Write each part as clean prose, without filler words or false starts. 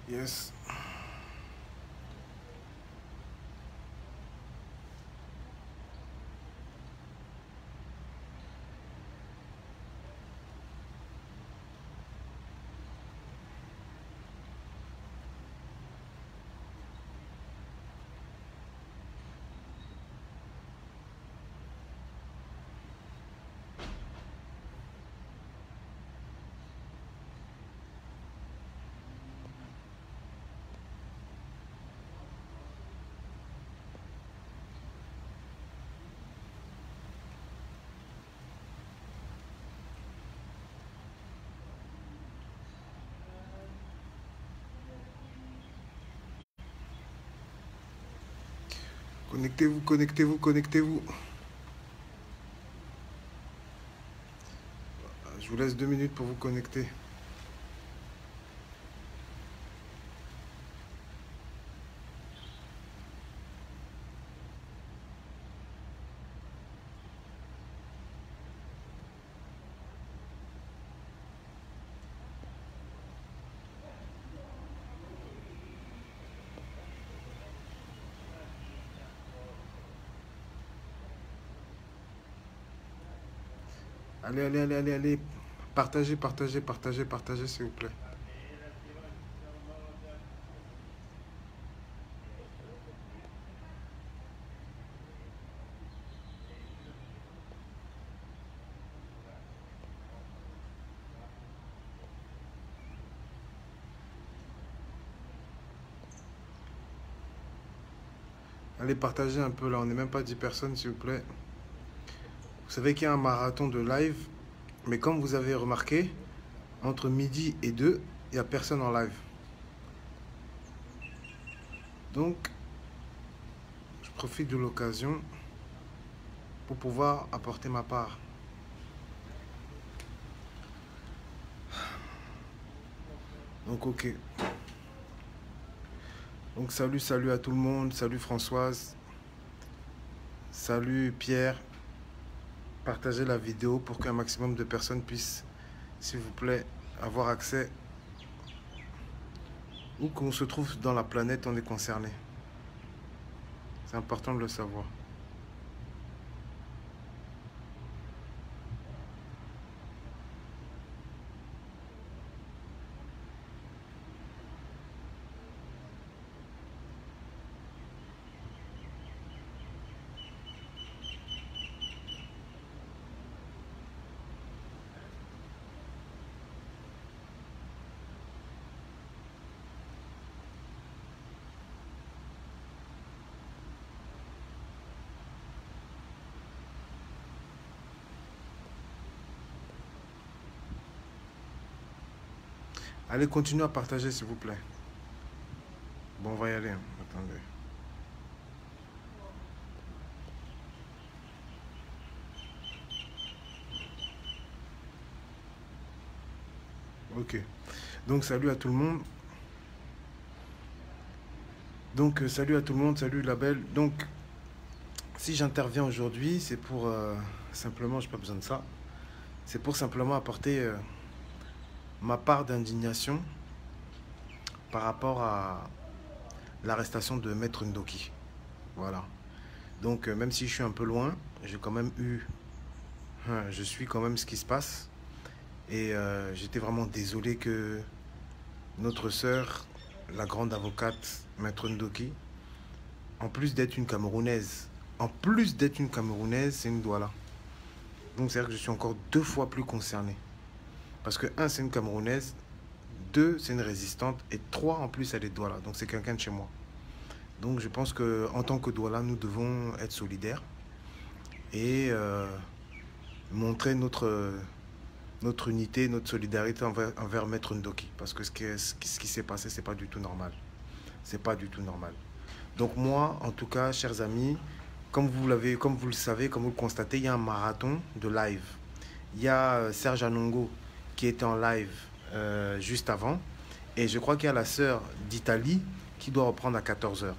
Yes. Connectez-vous, connectez-vous, connectez-vous. Je vous laisse 2 minutes pour vous connecter. Allez, allez, allez, allez, allez. Partagez, partagez, partagez, partagez, s'il vous plaît. Allez, partagez un peu là. On n'est même pas 10 personnes, s'il vous plaît. Vous savez qu'il y a un marathon de live. Mais comme vous avez remarqué, entre midi et 2, il n'y a personne en live. Donc, je profite de l'occasion pour pouvoir apporter ma part. Donc, ok. Donc, salut, salut à tout le monde. Salut Françoise. Salut Pierre. Partagez la vidéo pour qu'un maximum de personnes puissent, s'il vous plaît, avoir accès. Où qu'on se trouve dans la planète, on est concerné. C'est important de le savoir. Allez, continuez à partager, s'il vous plaît. Bon, on va y aller. Attendez. Ok. Donc, salut à tout le monde. Donc, salut à tout le monde. Salut la belle. Donc, si j'interviens aujourd'hui, c'est pour simplement, je n'ai pas besoin de ça. C'est pour simplement apporter ma part d'indignation par rapport à l'arrestation de Maître Ndoki. Voilà. Donc, même si je suis un peu loin, j'ai quand même eu... je suis quand même ce qui se passe. Et j'étais vraiment désolé que notre sœur, la grande avocate Maître Ndoki, en plus d'être une Camerounaise, c'est une Douala. Donc, c'est-à-dire que je suis encore 2 fois plus concerné. Parce que 1, c'est une Camerounaise, 2, c'est une résistante, et 3, en plus, elle est Douala. Donc, c'est quelqu'un de chez moi. Donc, je pense qu'en tant que Douala, nous devons être solidaires et montrer notre unité, notre solidarité envers Maître Ndoki. Parce que ce qui s'est passé, c'est pas du tout normal. C'est pas du tout normal. Donc moi, en tout cas, chers amis, comme vous le savez, comme vous le constatez, il y a un marathon de live. Il y a Serge Anongo qui était en live juste avant. Et je crois qu'il y a la sœur d'Italie qui doit reprendre à 14 h.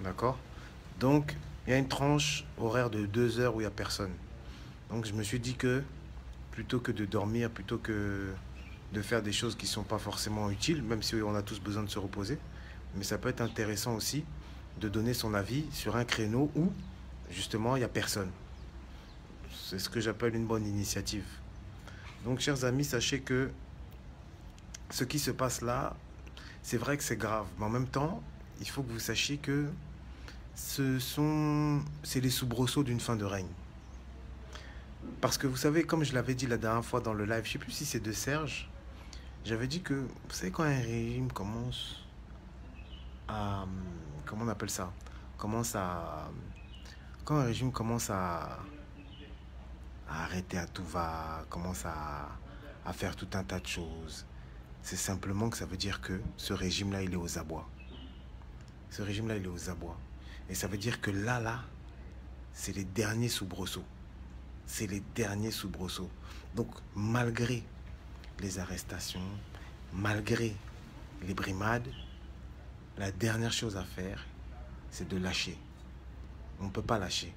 D'accord? Donc, Il y a une tranche horaire de 2 heures où il n'y a personne. Donc je me suis dit que plutôt que de dormir, plutôt que de faire des choses qui ne sont pas forcément utiles, même si on a tous besoin de se reposer, mais ça peut être intéressant aussi de donner son avis sur un créneau où justement il n'y a personne. C'est ce que j'appelle une bonne initiative. Donc chers amis, sachez que ce qui se passe là, c'est vrai que c'est grave, mais en même temps, il faut que vous sachiez que c'est les soubresauts d'une fin de règne. Parce que vous savez, comme je l'avais dit la dernière fois dans le live, je ne sais plus si c'est de Serge, j'avais dit que, vous savez, quand un régime commence à... Comment on appelle ça? Commence à... Quand un régime commence à arrêter à tout va, commence à faire tout un tas de choses, c'est simplement que ça veut dire que ce régime-là, il est aux abois. Ce régime-là, il est aux abois. Et ça veut dire que là, c'est les derniers soubresauts. C'est les derniers soubresauts. Donc, malgré les arrestations, malgré les brimades, la dernière chose à faire, c'est de lâcher. On ne peut pas lâcher.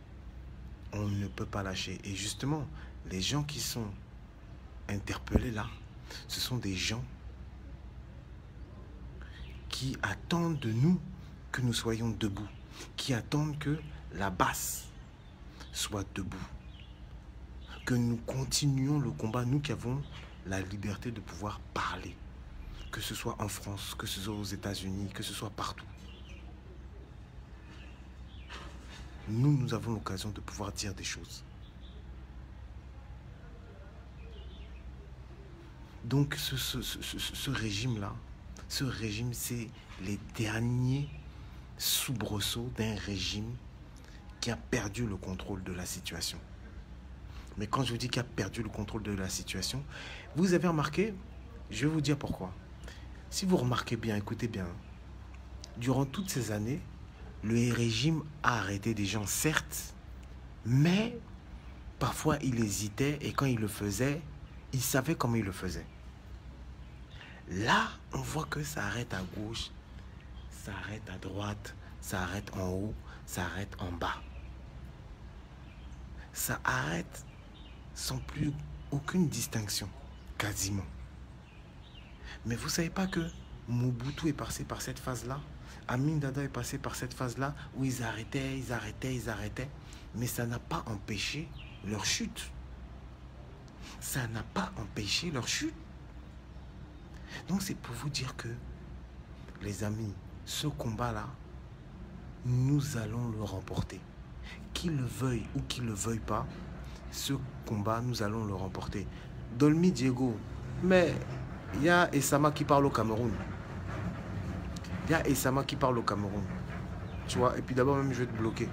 On ne peut pas lâcher. Et justement, les gens qui sont interpellés là, ce sont des gens qui attendent de nous que nous soyons debout, qui attendent que la basse soit debout, que nous continuions le combat, nous qui avons la liberté de pouvoir parler, que ce soit en France, que ce soit aux États-Unis, que ce soit partout. Nous avons l'occasion de pouvoir dire des choses. Donc ce régime-là, ce régime, c'est les derniers soubresauts d'un régime qui a perdu le contrôle de la situation. Mais quand je vous dis qu'il a perdu le contrôle de la situation, vous avez remarqué, je vais vous dire pourquoi. Si vous remarquez bien, écoutez bien, durant toutes ces années, le régime a arrêté des gens, certes, mais parfois il hésitait et quand il le faisait, il savait comment il le faisait. Là, on voit que ça arrête à gauche, ça arrête à droite, ça arrête en haut, ça arrête en bas. Ça arrête sans plus aucune distinction, quasiment. Mais vous ne savez pas que Mobutu est passé par cette phase-là, Amin Dada est passé par cette phase-là où ils arrêtaient, mais ça n'a pas empêché leur chute. Ça n'a pas empêché leur chute. Donc c'est pour vous dire que, les amis, ce combat-là, nous allons le remporter. Qu'il le veuille ou qu'il ne le veuille pas, ce combat, nous allons le remporter. Dolmy Diego, mais il y a Essama qui parle au Cameroun. Il y a Essama qui parle au Cameroun. Tu vois, et puis d'abord même je vais te bloquer.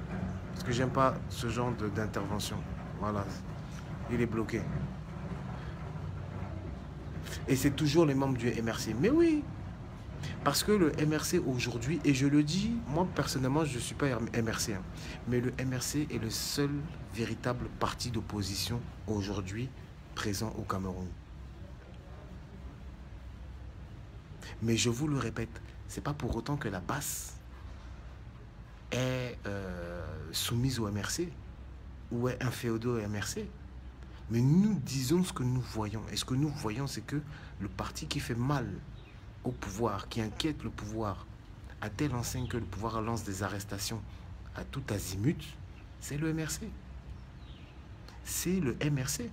Parce que j'aime pas ce genre d'intervention. Voilà. Il est bloqué. Et c'est toujours les membres du MRC. Mais oui, parce que le MRC aujourd'hui, et je le dis, moi personnellement, je ne suis pas MRC, hein, mais le MRC est le seul véritable parti d'opposition aujourd'hui présent au Cameroun. Mais je vous le répète, ce n'est pas pour autant que la basse est soumise au MRC ou est inféodée au MRC. Mais nous disons ce que nous voyons. Et ce que nous voyons, c'est que le parti qui fait mal au pouvoir, qui inquiète le pouvoir, à telle enseigne que le pouvoir lance des arrestations à tout azimut, c'est le MRC. C'est le MRC.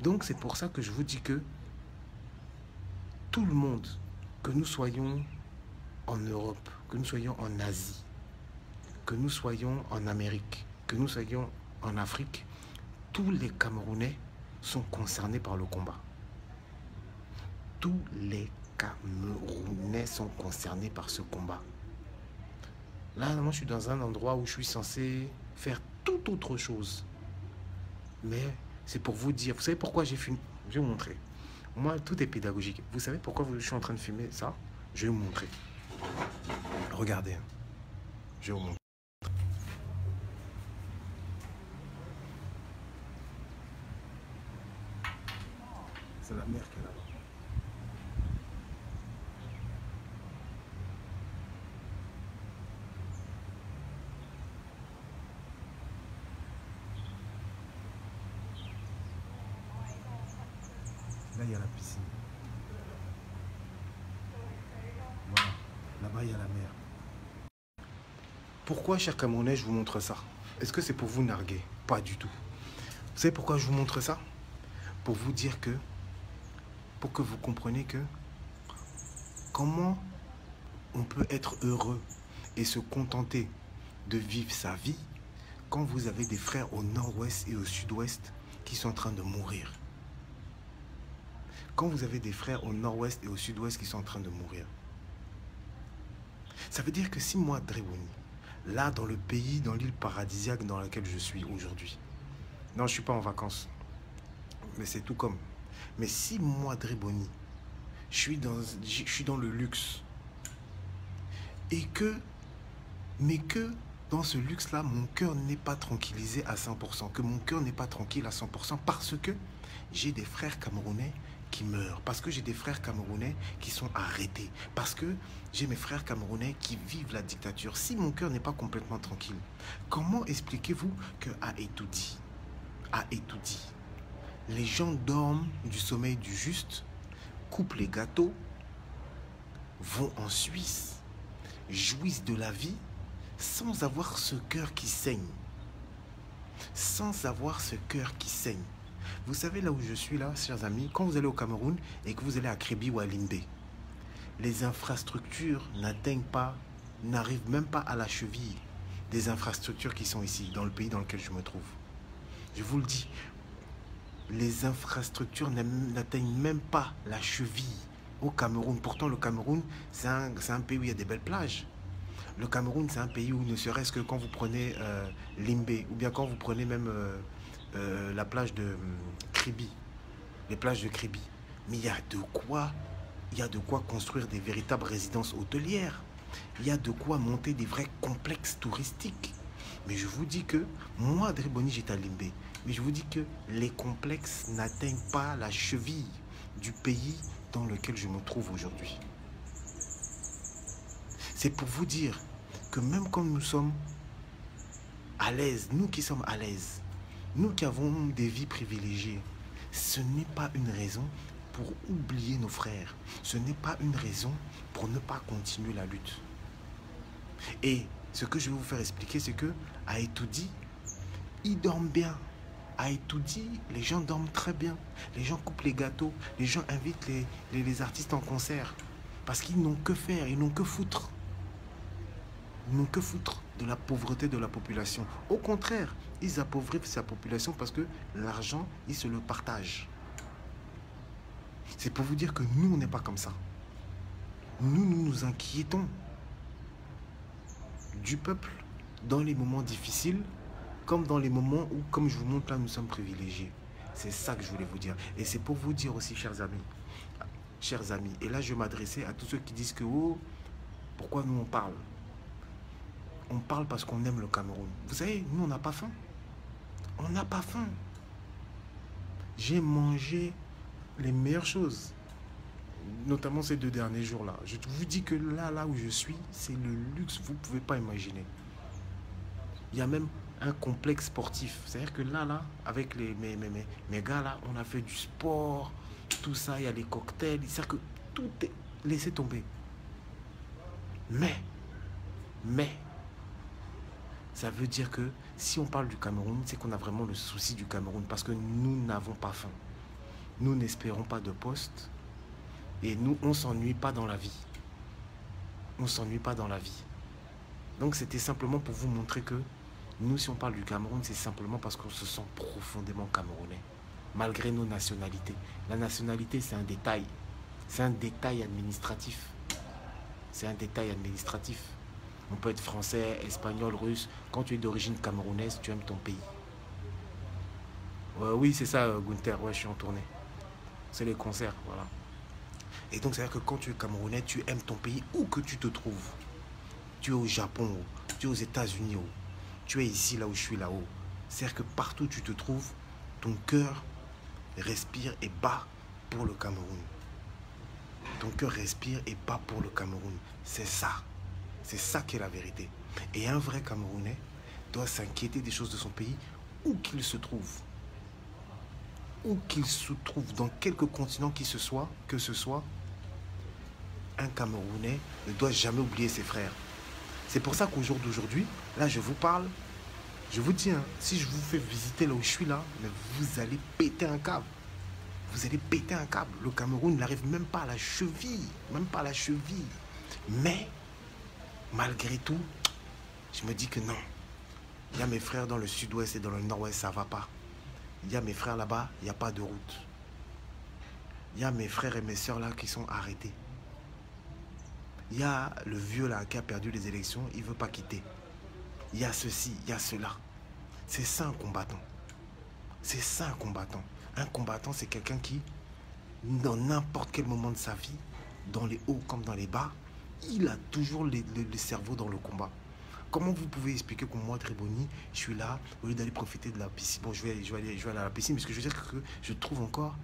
Donc c'est pour ça que je vous dis que tout le monde, que nous soyons en Europe, que nous soyons en Asie, que nous soyons en Amérique, que nous soyons en Afrique, tous les Camerounais sont concernés par le combat. Tous les Camerounais sont concernés par ce combat. Là, moi, je suis dans un endroit où je suis censé faire tout autre chose. Mais c'est pour vous dire, vous savez pourquoi j'ai filmé? Je vais vous montrer. Moi, tout est pédagogique. Vous savez pourquoi je suis en train de filmer ça? Je vais vous montrer. Regardez. Je vais vous montrer. C'est la mer qui est là-bas. il y a la piscine. Voilà. Là-bas, il y a la mer. Pourquoi, cher Camerounais, je vous montre ça? Est-ce que c'est pour vous narguer? Pas du tout. Vous savez pourquoi je vous montre ça? Pour vous dire que, pour que vous compreniez que, comment on peut être heureux et se contenter de vivre sa vie quand vous avez des frères au nord-ouest et au sud-ouest qui sont en train de mourir. Quand vous avez des frères au nord-ouest et au sud-ouest qui sont en train de mourir. Ça veut dire que si moi, Dréboni, là dans le pays, dans l'île paradisiaque dans laquelle je suis aujourd'hui, non, je ne suis pas en vacances, mais c'est tout comme. Mais si moi, Dréboni, je suis dans le luxe, et que, mais que dans ce luxe-là, mon cœur n'est pas tranquillisé à 100%, que mon cœur n'est pas tranquille à 100% parce que j'ai des frères camerounais qui meurent, parce que j'ai des frères camerounais qui sont arrêtés, parce que j'ai mes frères camerounais qui vivent la dictature. Si mon cœur n'est pas complètement tranquille, comment expliquez-vous qu'à Etoudi, les gens dorment du sommeil du juste, coupent les gâteaux, vont en Suisse, jouissent de la vie, sans avoir ce cœur qui saigne. Sans avoir ce cœur qui saigne. Vous savez là où je suis là, chers amis, quand vous allez au Cameroun et que vous allez à Kribi ou à Limbé, les infrastructures n'atteignent pas, n'arrivent même pas à la cheville des infrastructures qui sont ici, dans le pays dans lequel je me trouve. Je vous le dis, les infrastructures n'atteignent même pas la cheville au Cameroun. Pourtant, le Cameroun, c'est un pays où il y a des belles plages. Le Cameroun, c'est un pays où ne serait-ce que quand vous prenez Limbé, ou bien quand vous prenez même la plage de Kribi, les plages de Kribi, mais il y a de quoi construire des véritables résidences hôtelières. Il y a de quoi monter des vrais complexes touristiques. Mais je vous dis que, moi, Dréboni, j'étais à Limbé, mais je vous dis que les complexes n'atteignent pas la cheville du pays dans lequel je me trouve aujourd'hui. C'est pour vous dire que même quand nous sommes à l'aise, nous qui sommes à l'aise, nous qui avons des vies privilégiées, ce n'est pas une raison pour oublier nos frères. Ce n'est pas une raison pour ne pas continuer la lutte. Et ce que je vais vous faire expliquer, c'est que à Etoudi, ils dorment bien. À Etoudi, les gens dorment très bien. Les gens coupent les gâteaux, les gens invitent les artistes en concert. Parce qu'ils n'ont que faire, ils n'ont que foutre. Ils n'ont que foutre de la pauvreté de la population. Au contraire, ils appauvrissent sa population parce que l'argent, ils se le partagent. C'est pour vous dire que nous, on n'est pas comme ça. Nous nous inquiétons du peuple dans les moments difficiles, comme dans les moments où, comme je vous montre là, nous sommes privilégiés. C'est ça que je voulais vous dire. Et c'est pour vous dire aussi, chers amis, et là je vais m'adresser à tous ceux qui disent que, oh, pourquoi nous on parle? On parle parce qu'on aime le Cameroun. Vous savez, nous on n'a pas faim. On n'a pas faim. J'ai mangé les meilleures choses, notamment ces 2 derniers jours-là. Je vous dis que là où je suis, c'est le luxe, vous ne pouvez pas imaginer. Il y a même un complexe sportif. C'est-à-dire que là, avec mes gars, là, on a fait du sport, tout ça, il y a les cocktails. C'est-à-dire que tout est laissé tomber. Mais, ça veut dire que si on parle du Cameroun, c'est qu'on a vraiment le souci du Cameroun parce que nous n'avons pas faim. Nous n'espérons pas de poste et nous, on ne s'ennuie pas dans la vie. On ne s'ennuie pas dans la vie. Donc c'était simplement pour vous montrer que nous, si on parle du Cameroun, c'est simplement parce qu'on se sent profondément camerounais, malgré nos nationalités. La nationalité, c'est un détail. C'est un détail administratif. C'est un détail administratif. On peut être français, espagnol, russe. Quand tu es d'origine camerounaise, tu aimes ton pays. Oui, c'est ça, Gunther. Ouais, je suis en tournée. C'est les concerts, voilà. Et donc, c'est-à-dire que quand tu es camerounais, tu aimes ton pays où que tu te trouves. Tu es au Japon, tu es aux États-Unis, tu es ici, là où je suis, là-haut. C'est-à-dire que partout où tu te trouves, ton cœur respire et bat pour le Cameroun. Ton cœur respire et bat pour le Cameroun. C'est ça. C'est ça qui est la vérité. Et un vrai Camerounais doit s'inquiéter des choses de son pays où qu'il se trouve. où qu'il se trouve, dans quelque continent que ce soit, un Camerounais ne doit jamais oublier ses frères. C'est pour ça qu'au jour d'aujourd'hui, là je vous parle, je vous dis, hein, si je vous fais visiter là où je suis là, mais vous allez péter un câble. Vous allez péter un câble. Le Cameroun n'arrive même pas à la cheville. Même pas à la cheville. Mais, malgré tout, je me dis que non. Il y a mes frères dans le sud-ouest et dans le nord-ouest, ça ne va pas. Il y a mes frères là-bas, il n'y a pas de route. Il y a mes frères et mes soeurs là qui sont arrêtés. Il y a le vieux là qui a perdu les élections, il ne veut pas quitter. Il y a ceci, il y a cela. C'est ça un combattant. C'est ça un combattant. Un combattant, c'est quelqu'un qui, dans n'importe quel moment de sa vie, dans les hauts comme dans les bas, il a toujours le cerveau dans le combat. Comment vous pouvez expliquer que moi, Dréboni, je suis là, au lieu d'aller profiter de la piscine, bon, je vais aller à la piscine, parce que je veux dire que je trouve encore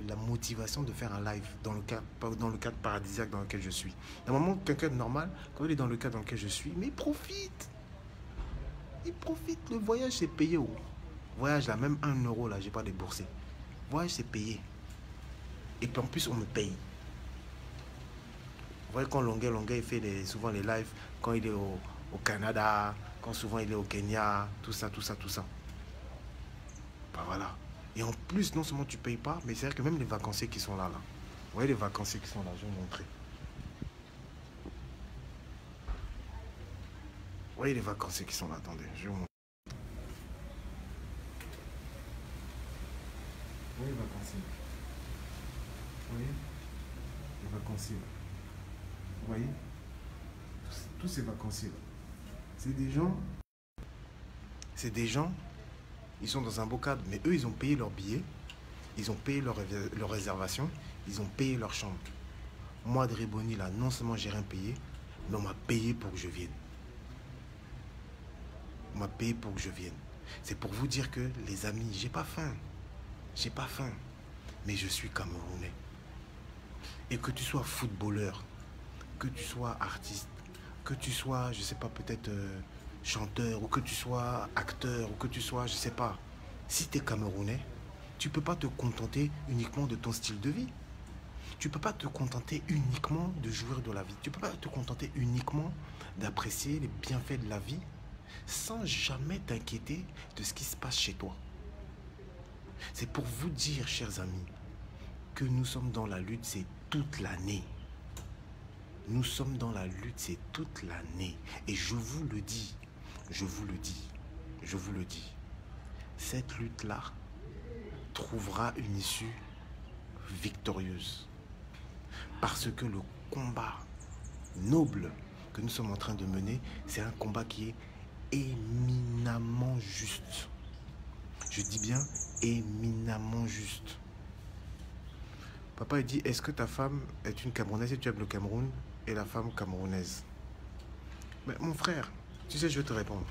la motivation de faire un live dans le cadre paradisiaque dans lequel je suis. Normalement, quelqu'un de normal, quand il est dans le cadre dans lequel je suis, mais il profite. Il profite. Le voyage, c'est payé. Oh. Voyage, là, même 1 euro, là, j'ai pas déboursé. Voyage, c'est payé. Et puis en plus, on me paye. Vous voyez, quand Longuet, il fait souvent les lives, quand il est au Canada, quand souvent il est au Kenya, tout ça. Bah voilà. Et en plus, non seulement tu payes pas, mais c'est vrai que même les vacanciers qui sont là. Vous voyez les vacanciers qui sont là, je vais vous montrer. Vous voyez les vacanciers qui sont là, attendez, je vais vous montrer. Vous voyez les vacanciers. Vous voyez les vacanciers. Vous voyez tous ces vacanciers là. C'est des gens, ils sont dans un beau cadre, mais eux, ils ont payé leur billet, ils ont payé leur réservation, ils ont payé leur chambre. Moi, Dréboni, là, non seulement j'ai rien payé, mais on m'a payé pour que je vienne. On m'a payé pour que je vienne. C'est pour vous dire que, les amis, j'ai pas faim. J'ai pas faim. Mais je suis Camerounais. Et que tu sois footballeur, que tu sois artiste, que tu sois, je sais pas, peut-être chanteur, ou que tu sois acteur, ou que tu sois, je sais pas. Si tu es Camerounais, tu peux pas te contenter uniquement de ton style de vie. Tu peux pas te contenter uniquement de jouir de la vie. Tu peux pas te contenter uniquement d'apprécier les bienfaits de la vie sans jamais t'inquiéter de ce qui se passe chez toi. C'est pour vous dire, chers amis, que nous sommes dans la lutte, c'est toute l'année. Nous sommes dans la lutte, c'est toute l'année. Et je vous le dis, cette lutte-là trouvera une issue victorieuse. Parce que le combat noble que nous sommes en train de mener, c'est un combat qui est éminemment juste. Je dis bien éminemment juste. Papa, il dit, est-ce que ta femme est une Camerounaise et tu aimes le Cameroun et la femme camerounaise? Mais mon frère, tu sais, je vais te répondre.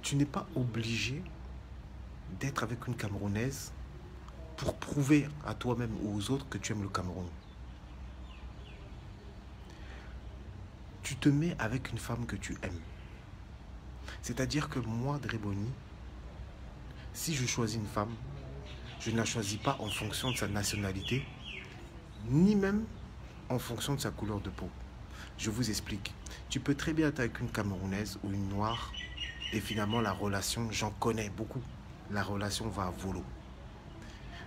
Tu n'es pas obligé d'être avec une Camerounaise pour prouver à toi-même ou aux autres que tu aimes le Cameroun. Tu te mets avec une femme que tu aimes. C'est-à-dire que moi, Dréboni, si je choisis une femme, je ne la choisis pas en fonction de sa nationalité, ni même en fonction de sa couleur de peau. Je vous explique. Tu peux très bien être avec une Camerounaise ou une Noire et finalement la relation, j'en connais beaucoup, la relation va à volo.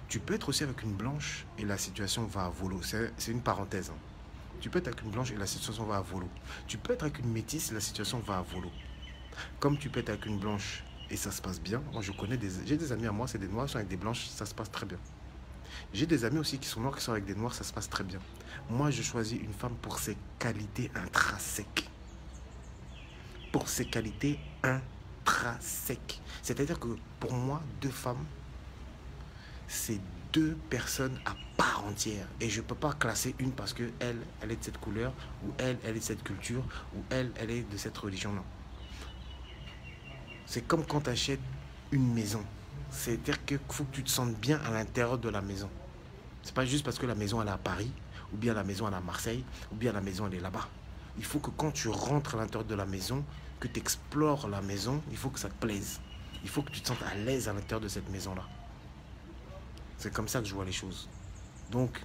Tu peux être aussi avec une Blanche et la situation va à volo. C'est une parenthèse. Hein. Tu peux être avec une Blanche et la situation va à volo. Tu peux être avec une Métisse et la situation va à volo. Comme tu peux être avec une Blanche et ça se passe bien. Moi, j'ai des amis à moi, c'est des Noirs, qui sont avec des Blanches, ça se passe très bien. J'ai des amis aussi qui sont Noirs, qui sont avec des Noirs, ça se passe très bien. Moi, je choisis une femme pour ses qualités intrinsèques. Pour ses qualités intrinsèques. C'est-à-dire que pour moi, 2 femmes, c'est 2 personnes à part entière. Et je ne peux pas classer une parce qu'elle, elle est de cette couleur, ou elle est de cette culture, ou elle est de cette religion. Non. C'est comme quand tu achètes une maison. C'est-à-dire qu'il faut que tu te sentes bien à l'intérieur de la maison. C'est pas juste parce que la maison elle est à Paris, ou bien la maison elle est à Marseille, ou bien la maison elle est là-bas. Il faut que quand tu rentres à l'intérieur de la maison, que tu explores la maison, il faut que ça te plaise. Il faut que tu te sentes à l'aise à l'intérieur de cette maison-là. C'est comme ça que je vois les choses. Donc,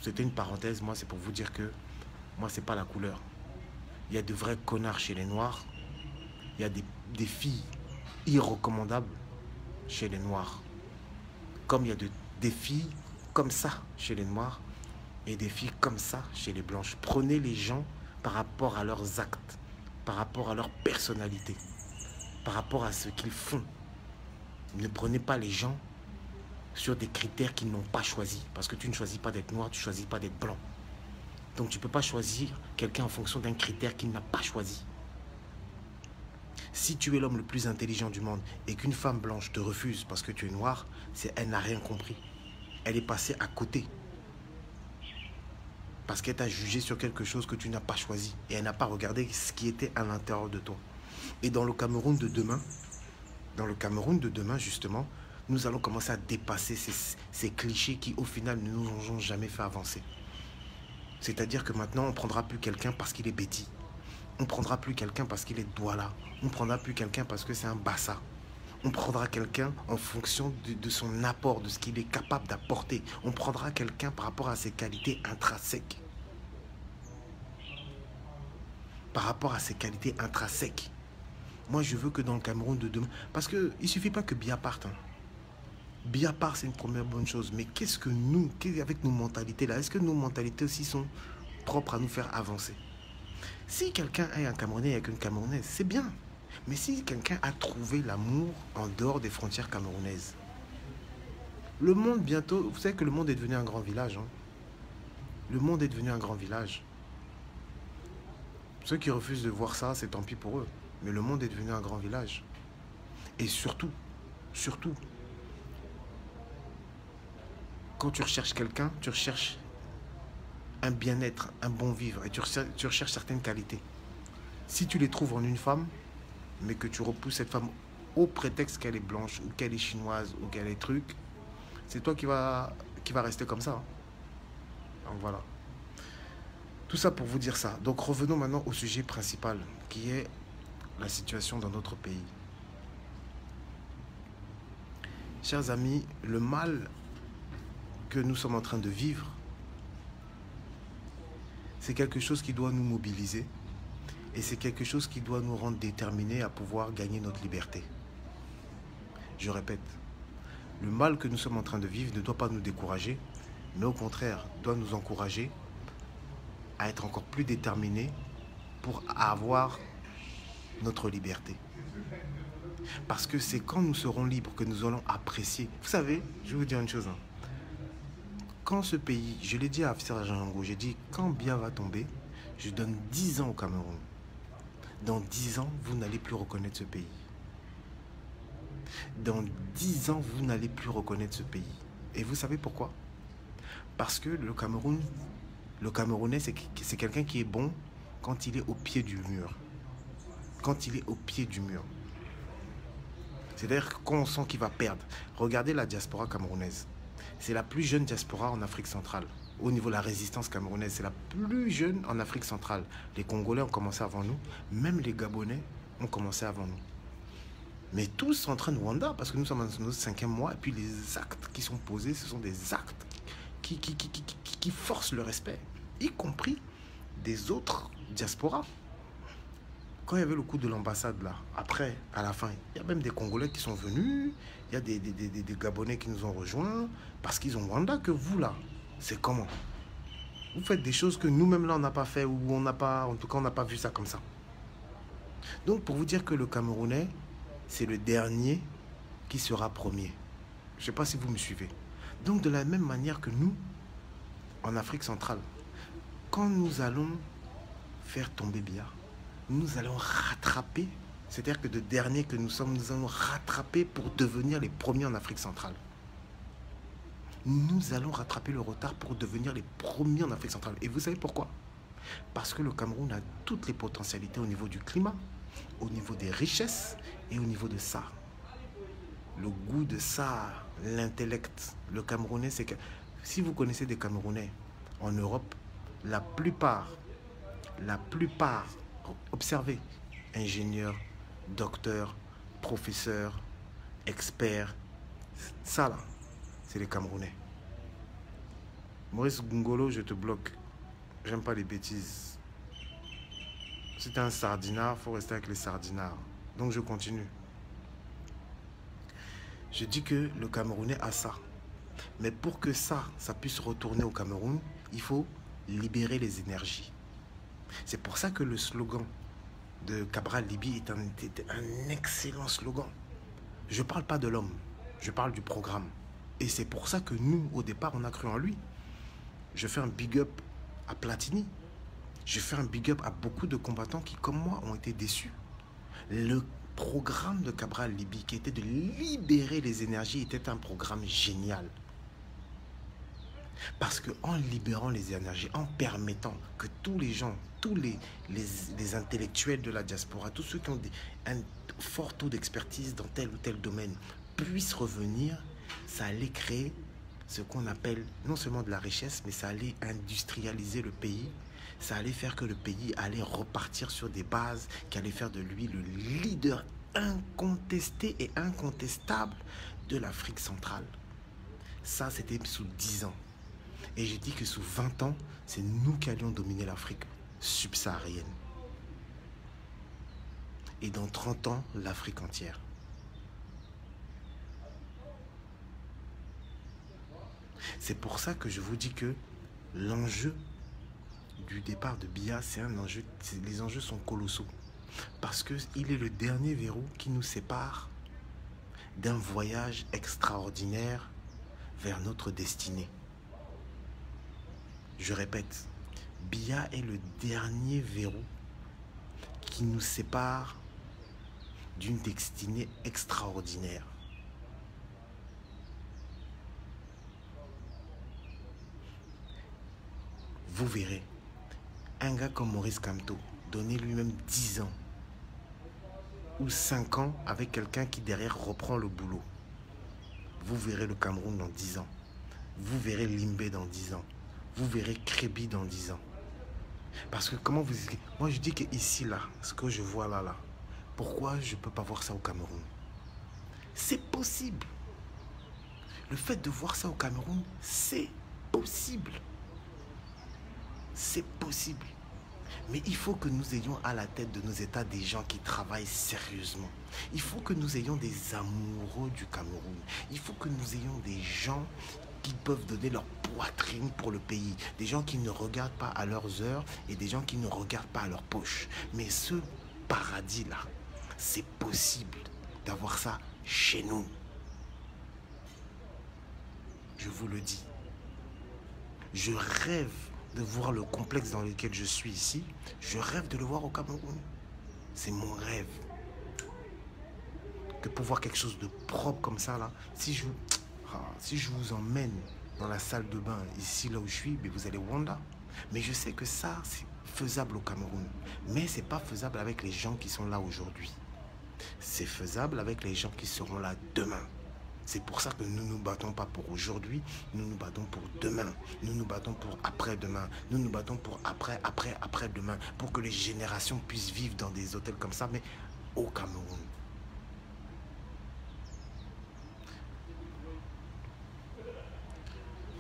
c'était une parenthèse. Moi, c'est pour vous dire que moi, c'est pas la couleur. Il y a de vrais connards chez les Noirs. Il y a des filles irrecommandables chez les Noirs. Comme il y a des filles comme ça chez les Noirs et des filles comme ça chez les Blanches. Prenez les gens par rapport à leurs actes, par rapport à leur personnalité, par rapport à ce qu'ils font. Ne prenez pas les gens sur des critères qu'ils n'ont pas choisis. Parce que tu ne choisis pas d'être noir, tu ne choisis pas d'être blanc. Donc tu ne peux pas choisir quelqu'un en fonction d'un critère qu'il n'a pas choisi. Si tu es l'homme le plus intelligent du monde et qu'une femme blanche te refuse parce que tu es noir, elle n'a rien compris. Elle est passée à côté. Parce qu'elle t'a jugé sur quelque chose que tu n'as pas choisi. Et elle n'a pas regardé ce qui était à l'intérieur de toi. Et dans le Cameroun de demain, justement, nous allons commencer à dépasser ces clichés qui, au final, ne nous ont jamais fait avancer. C'est-à-dire que maintenant, on ne prendra plus quelqu'un parce qu'il est bêtis. On ne prendra plus quelqu'un parce qu'il est douala. On ne prendra plus quelqu'un parce que c'est un bassa. On prendra quelqu'un en fonction de son apport, de ce qu'il est capable d'apporter. On prendra quelqu'un par rapport à ses qualités intrinsèques. Par rapport à ses qualités intrinsèques. Moi, je veux que dans le Cameroun de demain... Parce qu'il ne suffit pas que Biya parte. Biya part, c'est une première bonne chose. Mais qu'est-ce que nous, avec nos mentalités là, est-ce que nos mentalités aussi sont propres à nous faire avancer? Si quelqu'un est un Camerounais avec une Camerounaise, c'est bien. Mais si quelqu'un a trouvé l'amour en dehors des frontières camerounaises, le monde bientôt... Vous savez que le monde est devenu un grand village. Hein? Le monde est devenu un grand village. Ceux qui refusent de voir ça, c'est tant pis pour eux. Mais le monde est devenu un grand village. Et surtout, quand tu recherches quelqu'un, tu recherches un bien-être, un bon vivre. Et tu recherches certaines qualités. Si tu les trouves en une femme, mais que tu repousses cette femme au prétexte qu'elle est blanche, ou qu'elle est chinoise, ou qu'elle est truc, c'est toi qui va rester comme ça. Hein. Donc voilà. Tout ça pour vous dire ça. Donc revenons maintenant au sujet principal, qui est la situation dans notre pays. Chers amis, le mal que nous sommes en train de vivre, c'est quelque chose qui doit nous mobiliser et c'est quelque chose qui doit nous rendre déterminés à pouvoir gagner notre liberté. Je répète, le mal que nous sommes en train de vivre ne doit pas nous décourager, mais au contraire, doit nous encourager à être encore plus déterminés pour avoir notre liberté. Parce que c'est quand nous serons libres que nous allons apprécier. Vous savez, je vais vous dire une chose. Hein. Quand ce pays, je l'ai dit à Afsir Jango, j'ai dit, quand Biya va tomber, je donne 10 ans au Cameroun. Dans 10 ans, vous n'allez plus reconnaître ce pays. Dans 10 ans, vous n'allez plus reconnaître ce pays. Et vous savez pourquoi? Parce que le Camerounais, c'est quelqu'un qui est bon quand il est au pied du mur. Quand il est au pied du mur. C'est-à-dire qu'on sent qu'il va perdre. Regardez la diaspora camerounaise. C'est la plus jeune diaspora en Afrique centrale. Au niveau de la résistance camerounaise, c'est la plus jeune en Afrique centrale. Les Congolais ont commencé avant nous. Même les Gabonais ont commencé avant nous. Mais tous sont en train de Rwanda parce que nous sommes dans notre 5e mois. Et puis les actes qui sont posés, ce sont des actes qui forcent le respect. Y compris des autres diasporas. Quand il y avait le coup de l'ambassade là, après, à la fin, il y a même des Congolais qui sont venus, il y a des Gabonais qui nous ont rejoints, parce qu'ils ont Rwanda que vous là. C'est comment? Vous faites des choses que nous-mêmes là, on n'a pas fait, ou on n'a pas, en tout cas, on n'a pas vu ça comme ça. Donc, pour vous dire que le Camerounais, c'est le dernier qui sera premier. Je ne sais pas si vous me suivez. Donc, de la même manière que nous, en Afrique centrale, quand nous allons faire tomber Biya, nous allons rattraper, c'est-à-dire que de dernier que nous sommes, nous allons rattraper pour devenir les premiers en Afrique centrale. Nous allons rattraper le retard pour devenir les premiers en Afrique centrale. Et vous savez pourquoi? Parce que le Cameroun a toutes les potentialités au niveau du climat, au niveau des richesses et au niveau de ça. Le goût de ça, l'intellect. Le Camerounais, c'est que si vous connaissez des Camerounais en Europe, la plupart, observez, ingénieurs, docteurs, professeurs, experts. Ça là, c'est les Camerounais. Maurice Ngolo, je te bloque. J'aime pas les bêtises. Si t'es un sardinard, faut rester avec les sardinards. Donc je continue. Je dis que le Camerounais a ça. Mais pour que ça puisse retourner au Cameroun, il faut libérer les énergies. C'est pour ça que le slogan de Cabral Liby était un excellent slogan. Je ne parle pas de l'homme, je parle du programme. Et c'est pour ça que nous, au départ, on a cru en lui. Je fais un big up à Platini. Je fais un big up à beaucoup de combattants qui, comme moi, ont été déçus. Le programme de Cabral Liby, qui était de libérer les énergies, était un programme génial. Parce qu'en libérant les énergies, en permettant que tous les gens, tous les intellectuels de la diaspora, tous ceux qui ont un fort taux d'expertise dans tel ou tel domaine, puissent revenir, ça allait créer ce qu'on appelle non seulement de la richesse, mais ça allait industrialiser le pays. Ça allait faire que le pays allait repartir sur des bases qui allaient faire de lui le leader incontesté et incontestable de l'Afrique centrale. Ça, c'était sous 10 ans. Et j'ai dit que sous 20 ans, c'est nous qui allions dominer l'Afrique subsaharienne. Et dans 30 ans, l'Afrique entière. C'est pour ça que je vous dis que l'enjeu du départ de Biya, c'est un enjeu, les enjeux sont colossaux. Parce qu'il est le dernier verrou qui nous sépare d'un voyage extraordinaire vers notre destinée. Je répète, Biya est le dernier verrou qui nous sépare d'une destinée extraordinaire. Vous verrez, un gars comme Maurice Kamto, donner lui-même 10 ans ou 5 ans avec quelqu'un qui derrière reprend le boulot. Vous verrez le Cameroun dans 10 ans. Vous verrez Limbe dans 10 ans. Vous verrez Crébi dans 10 ans. Parce que comment vous... Moi je dis que ici, là, ce que je vois là, pourquoi je ne peux pas voir ça au Cameroun? C'est possible. Le fait de voir ça au Cameroun, c'est possible. C'est possible. Mais il faut que nous ayons à la tête de nos États des gens qui travaillent sérieusement. Il faut que nous ayons des amoureux du Cameroun. Il faut que nous ayons des gens qui peuvent donner leur poitrine pour le pays. Des gens qui ne regardent pas à leurs heures et des gens qui ne regardent pas à leur poche. Mais ce paradis-là, c'est possible d'avoir ça chez nous. Je vous le dis. Je rêve de voir le complexe dans lequel je suis ici. Je rêve de le voir au Cameroun. C'est mon rêve. Que pour voir quelque chose de propre comme ça, là, si je vous emmène dans la salle de bain, ici, là où je suis, mais vous allez wonder. Mais je sais que ça, c'est faisable au Cameroun. Mais ce n'est pas faisable avec les gens qui sont là aujourd'hui. C'est faisable avec les gens qui seront là demain. C'est pour ça que nous ne nous battons pas pour aujourd'hui, nous nous battons pour demain. Nous nous battons pour après-demain. Nous nous battons pour après-demain. Pour que les générations puissent vivre dans des hôtels comme ça, mais au Cameroun.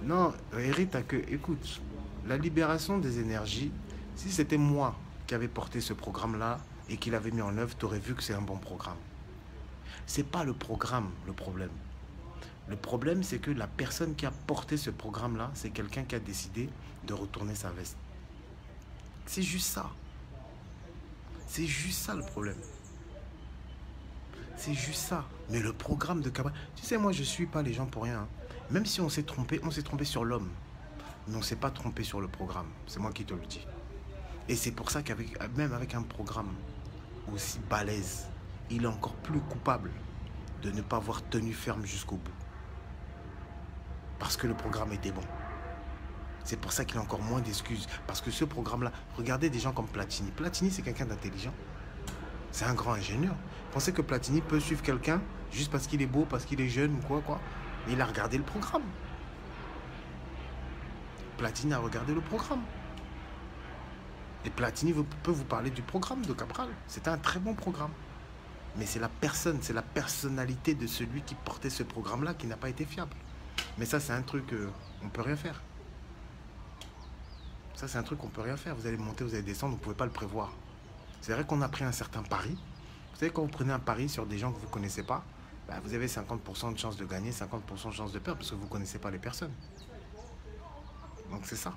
Non, Eric, écoute, la libération des énergies, si c'était moi qui avais porté ce programme-là et qui l'avait mis en œuvre, tu aurais vu que c'est un bon programme. C'est pas le programme le problème. Le problème, c'est que la personne qui a porté ce programme-là, c'est quelqu'un qui a décidé de retourner sa veste. C'est juste ça. C'est juste ça le problème. C'est juste ça. Mais le programme de Cabral... Tu sais, moi, je ne suis pas les gens pour rien. Même si on s'est trompé sur l'homme. Mais on ne s'est pas trompé sur le programme. C'est moi qui te le dis. Et c'est pour ça même avec un programme aussi balèze, il est encore plus coupable de ne pas avoir tenu ferme jusqu'au bout. Parce que le programme était bon. C'est pour ça qu'il a encore moins d'excuses. Parce que ce programme-là, regardez des gens comme Platini. Platini, c'est quelqu'un d'intelligent. C'est un grand ingénieur. Pensez que Platini peut suivre quelqu'un juste parce qu'il est beau, parce qu'il est jeune ou quoi. Il a regardé le programme. Platini a regardé le programme. Et Platini peut vous parler du programme de Cabral. C'était un très bon programme. Mais c'est la personne, c'est la personnalité de celui qui portait ce programme-là qui n'a pas été fiable. Mais ça, c'est un truc, on ne peut rien faire. Ça, c'est un truc qu'on ne peut rien faire. Vous allez monter, vous allez descendre, vous ne pouvez pas le prévoir. C'est vrai qu'on a pris un certain pari. Vous savez, quand vous prenez un pari sur des gens que vous ne connaissez pas, bah, vous avez 50% de chance de gagner, 50% de chance de perdre, parce que vous ne connaissez pas les personnes. Donc c'est ça.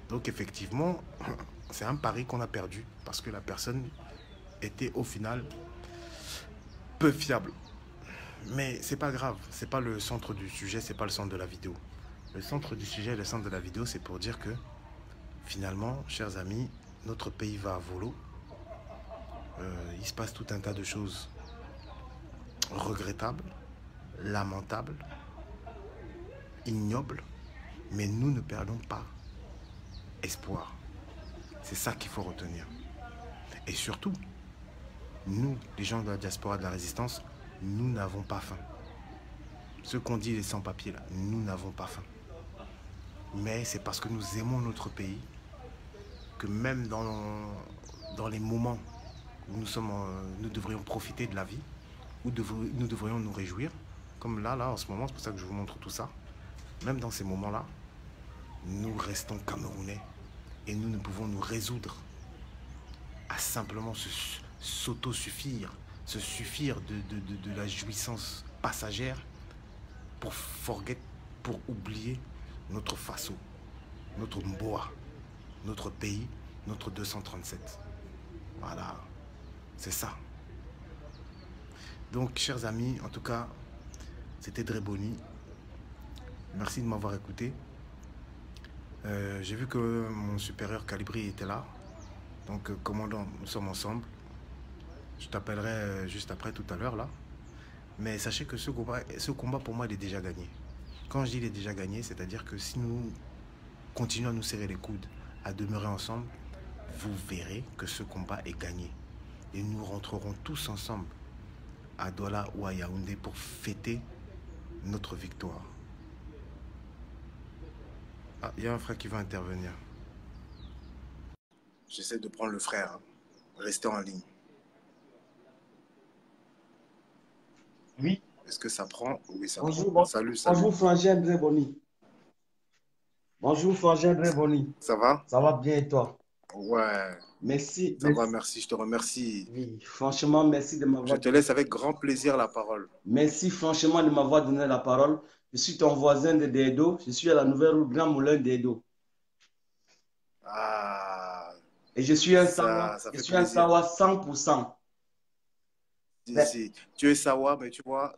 Donc effectivement, c'est un pari qu'on a perdu, parce que la personne était au final peu fiable. Mais c'est pas grave, c'est pas le centre du sujet, c'est pas le centre de la vidéo. Le centre du sujet, le centre de la vidéo, c'est pour dire que finalement, chers amis, notre pays va à volo. Il se passe tout un tas de choses regrettables, lamentables, ignobles, mais nous ne perdons pas espoir. C'est ça qu'il faut retenir. Et surtout, nous, les gens de la diaspora de la résistance, nous n'avons pas faim. Ceux qu'on dit les sans-papiers, là, nous n'avons pas faim. Mais c'est parce que nous aimons notre pays que même dans les moments où nous devrions profiter de la vie, où nous devrions nous réjouir, comme là, en ce moment, c'est pour ça que je vous montre tout ça, même dans ces moments-là, nous restons Camerounais et nous ne pouvons nous résoudre à simplement s'auto-suffire, se suffire de la jouissance passagère pour oublier notre Faso, notre Mboa, notre pays, notre 237. Voilà, c'est ça. Donc, chers amis, en tout cas, c'était Dreboni. Merci de m'avoir écouté. J'ai vu que mon supérieur Calibri était là. Donc, commandant, nous sommes ensemble. Je t'appellerai juste après, tout à l'heure, là. Mais sachez que ce combat, pour moi, il est déjà gagné. Quand je dis il est déjà gagné, c'est-à-dire que si nous continuons à nous serrer les coudes, à demeurer ensemble, vous verrez que ce combat est gagné. Et nous rentrerons tous ensemble à Douala ou à Yaoundé pour fêter notre victoire. Ah, il y a un frère qui va intervenir. J'essaie de prendre le frère. Restez en ligne. Oui. Est-ce que ça prend? Oui, ça Bonjour, prend. Salut, salut. bonjour Frangin Dreboni. Bonjour Frangin Dreboni. Ça va? Ça va bien et toi? Ouais. Merci, Ça va, merci. merci. Je te remercie. Oui, franchement, merci de Je m'avoir te laisse avec grand plaisir la parole. Merci franchement de m'avoir donné la parole. Je suis ton voisin de Dedo. Je suis à la nouvelle route Grand Moulin d'Edo. Ah, Et je suis un Sawa. ça Je fait suis un plaisir. Sawa 100%. Tu es Sawa, mais tu vois,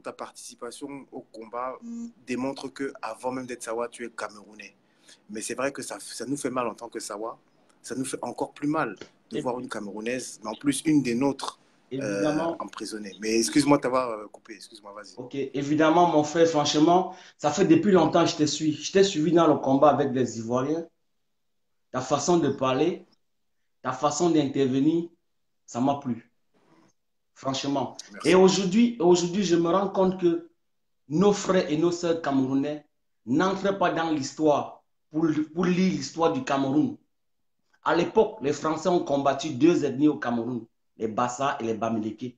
ta participation au combat démontre que avant même d'être Sawa, tu es Camerounais. Mais c'est vrai que ça nous fait mal en tant que Sawa. Ça nous fait encore plus mal de Et- voir une Camerounaise, mais en plus une des nôtres Évidemment, emprisonnée. Mais excuse-moi de t'avoir coupé, excuse-moi, vas-y. ok, évidemment, mon frère, franchement, ça fait depuis longtemps que je te suis. Je t'ai suivi dans le combat avec les Ivoiriens. Ta façon de parler, ta façon d'intervenir, ça m'a plu. Franchement. Et Merci. aujourd'hui, je me rends compte que nos frères et nos sœurs camerounais n'entrent pas dans l'histoire pour lire l'histoire du Cameroun. À l'époque, les Français ont combattu deux ethnies au Cameroun, les Bassa et les Bamileke,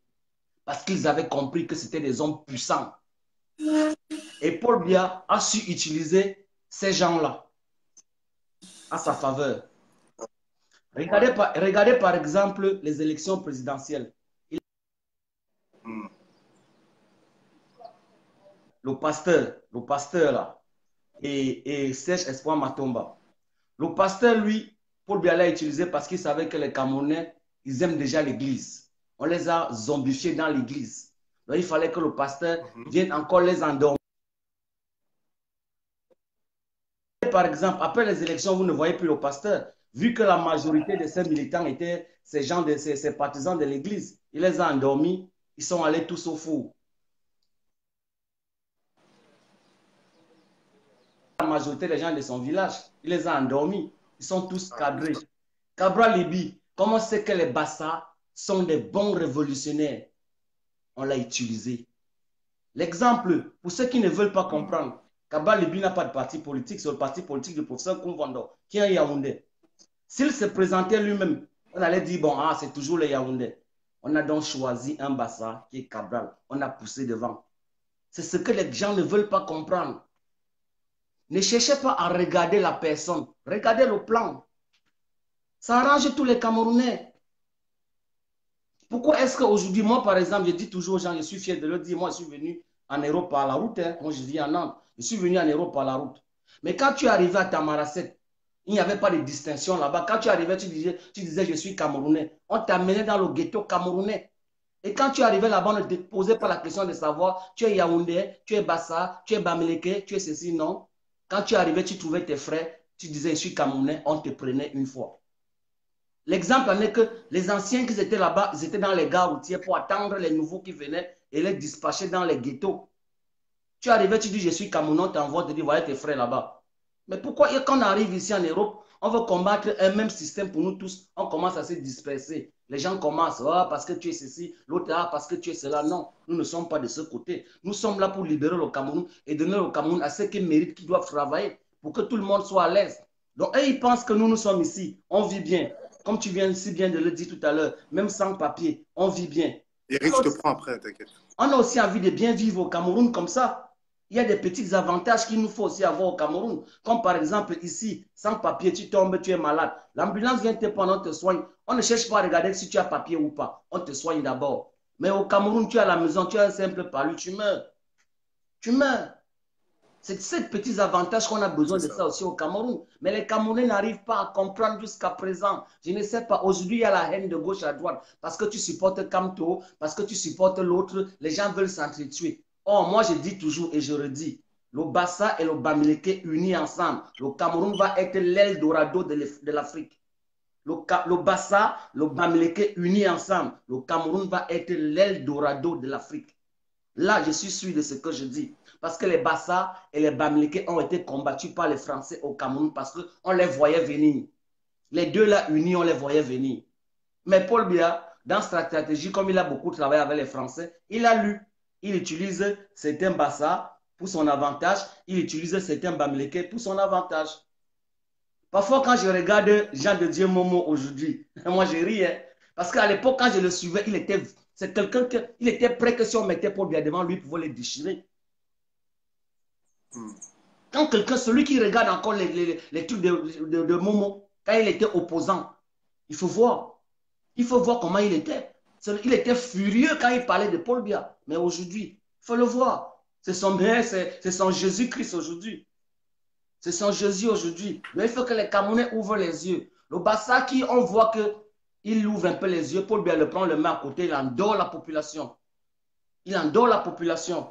parce qu'ils avaient compris que c'était des hommes puissants. Et Paul Biya a su utiliser ces gens-là à sa faveur. Ouais. Regardez par exemple les élections présidentielles. Hmm. Le pasteur là, et Serge Espoir Matomba. Le pasteur, lui, Paul Biya l'a utilisé parce qu'il savait que les Camerounais, ils aiment déjà l'église. On les a zombifiés dans l'église. Donc il fallait que le pasteur vienne encore les endormir. Par exemple, après les élections, vous ne voyez plus le pasteur. Vu que la majorité de ces militants étaient ces gens, ces partisans de l'église, il les a endormis. Ils sont allés tous au four. La majorité des gens de son village, il les a endormis. Ils sont tous cadrés. Cabral Libi, comment c'est que les Bassa sont des bons révolutionnaires? On l'a utilisé. L'exemple, pour ceux qui ne veulent pas comprendre, Cabral Libi n'a pas de parti politique, c'est le parti politique du professeur Koumvando, qui est à Yaoundé. S'il se présentait lui-même, on allait dire, bon, ah, c'est toujours les Yaoundé. On a donc choisi un Bassa qui est Cabral. On a poussé devant. C'est ce que les gens ne veulent pas comprendre. Ne cherchez pas à regarder la personne. Regardez le plan. Ça arrange tous les Camerounais. Pourquoi est-ce qu'aujourd'hui, moi par exemple, je dis toujours aux gens, je suis fier de le dire, moi je suis venu en Europe par la route, hein. Moi je vis en Nantes, je suis venu en Europe par la route. Mais quand tu es arrivé à Tamaracet, il n'y avait pas de distinction là-bas. Quand tu arrivais, tu disais je suis Camerounais. On t'amenait dans le ghetto camerounais. Et quand tu arrivais là-bas, on ne te posait pas la question de savoir tu es Yaoundé, tu es Bassa, tu es Bamileke, tu es ceci, non. Quand tu arrivais, tu trouvais tes frères, tu disais je suis Camerounais, on te prenait une fois. L'exemple en est que les anciens qui étaient là-bas, ils étaient dans les gares routières pour attendre les nouveaux qui venaient et les dispatcher dans les ghettos. Tu arrivais, tu dis je suis Camerounais, on t'envoie, te dit voilà tes frères là-bas. Mais pourquoi quand on arrive ici en Europe, on veut combattre un même système pour nous tous, on commence à se disperser. Les gens commencent, ah, parce que tu es ceci, l'autre, ah, parce que tu es cela. Non, nous ne sommes pas de ce côté. Nous sommes là pour libérer le Cameroun et donner au Cameroun à ceux qui méritent, qui doivent travailler pour que tout le monde soit à l'aise. Donc, eux, ils pensent que nous sommes ici, on vit bien. Comme tu viens si bien de le dire tout à l'heure, même sans papier, on vit bien. Eric, je te prends après, t'inquiète. On a aussi envie de bien vivre au Cameroun comme ça. Il y a des petits avantages qu'il nous faut aussi avoir au Cameroun. Comme par exemple ici, sans papier, tu tombes, tu es malade. L'ambulance vient te prendre, on te soigne. On ne cherche pas à regarder si tu as papier ou pas. On te soigne d'abord. Mais au Cameroun, tu es à la maison, tu as un simple palu, tu meurs. Tu meurs. C'est ces petits avantages qu'on a besoin de ça aussi au Cameroun. Mais les Camerounais n'arrivent pas à comprendre jusqu'à présent. Je ne sais pas. Aujourd'hui, il y a la haine de gauche à droite. Parce que tu supportes Kamto, parce que tu supportes l'autre, les gens veulent s'entretuer. Or, moi, je dis toujours et je redis, le Bassa et le Bamileke unis ensemble, le Cameroun va être l'Eldorado de l'Afrique. Le Bassa, le Bamileke unis ensemble, le Cameroun va être l'Eldorado de l'Afrique. Là, je suis sûr de ce que je dis. Parce que les Bassa et les Bamileke ont été combattus par les Français au Cameroun parce qu'on les voyait venir. Les deux là unis, on les voyait venir. Mais Paul Biya, dans sa stratégie, comme il a beaucoup travaillé avec les Français, il a lu. Il utilise certains Bassa pour son avantage. Il utilise certains Bamileke pour son avantage. Parfois, quand je regarde Jean de Dieu Momo aujourd'hui, moi je ris. Hein, parce qu'à l'époque, quand je le suivais, c'est quelqu'un qui était prêt que si on mettait Paul Biya devant lui, il pouvait le déchirer. Quand quelqu'un, celui qui regarde encore les trucs de Momo, quand il était opposant, il faut voir. Il faut voir comment il était. Il était furieux quand il parlait de Paul Biya. Mais aujourd'hui, il faut le voir. C'est son Jésus-Christ aujourd'hui. C'est son Jésus aujourd'hui. Mais il faut que les Camerounais ouvrent les yeux. Le Bassa qui, on voit qu'il ouvre un peu les yeux. Paul Biya le prend, le met à côté, il endort la population. Il endort la population.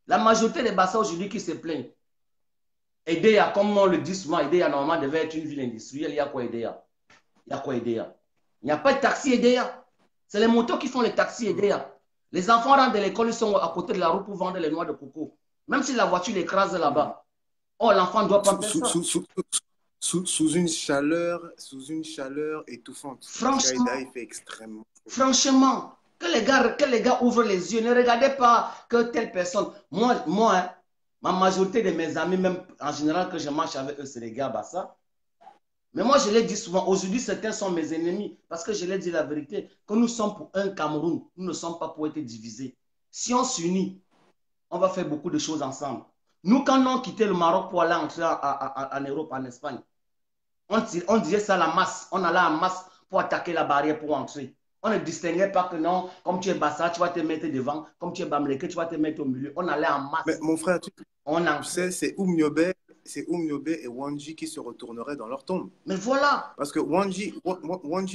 La majorité des Bassa aujourd'hui qui se plaignent. Edea, comme on le dit souvent, Edea normalement devait être une ville industrielle. Il y a quoi Edea? Il y a quoi Edea? Il n'y a pas de taxi Edea. C'est les motos qui font les taxis Edea. Les enfants rentrent de l'école, ils sont à côté de la route pour vendre les noix de coco. Même si la voiture l'écrase là-bas. Oh, l'enfant ne doit pas faire ça. Sous une chaleur étouffante. Franchement, il fait extrêmement chaud. Franchement, que les gars ouvrent les yeux. Ne regardez pas que telle personne. Moi hein, ma majorité de mes amis, même en général, que je marche avec eux, c'est les gars Bassa. Mais moi, je l'ai dit souvent, aujourd'hui, certains sont mes ennemis. Parce que je l'ai dit la vérité, que nous sommes pour un Cameroun. Nous ne sommes pas pour être divisés. Si on s'unit, on va faire beaucoup de choses ensemble. Nous, quand on quittait le Maroc pour aller entrer en Europe, en Espagne, on disait ça la masse. On allait en masse pour attaquer la barrière pour entrer. On ne distinguait pas que non, comme tu es Bassa, tu vas te mettre devant. Comme tu es Bamileke, tu vas te mettre au milieu. On allait en masse. Mais mon frère, tu sais, c'est Oumniobé et Wanji qui se retourneraient dans leur tombe. Mais voilà. Parce que Wanji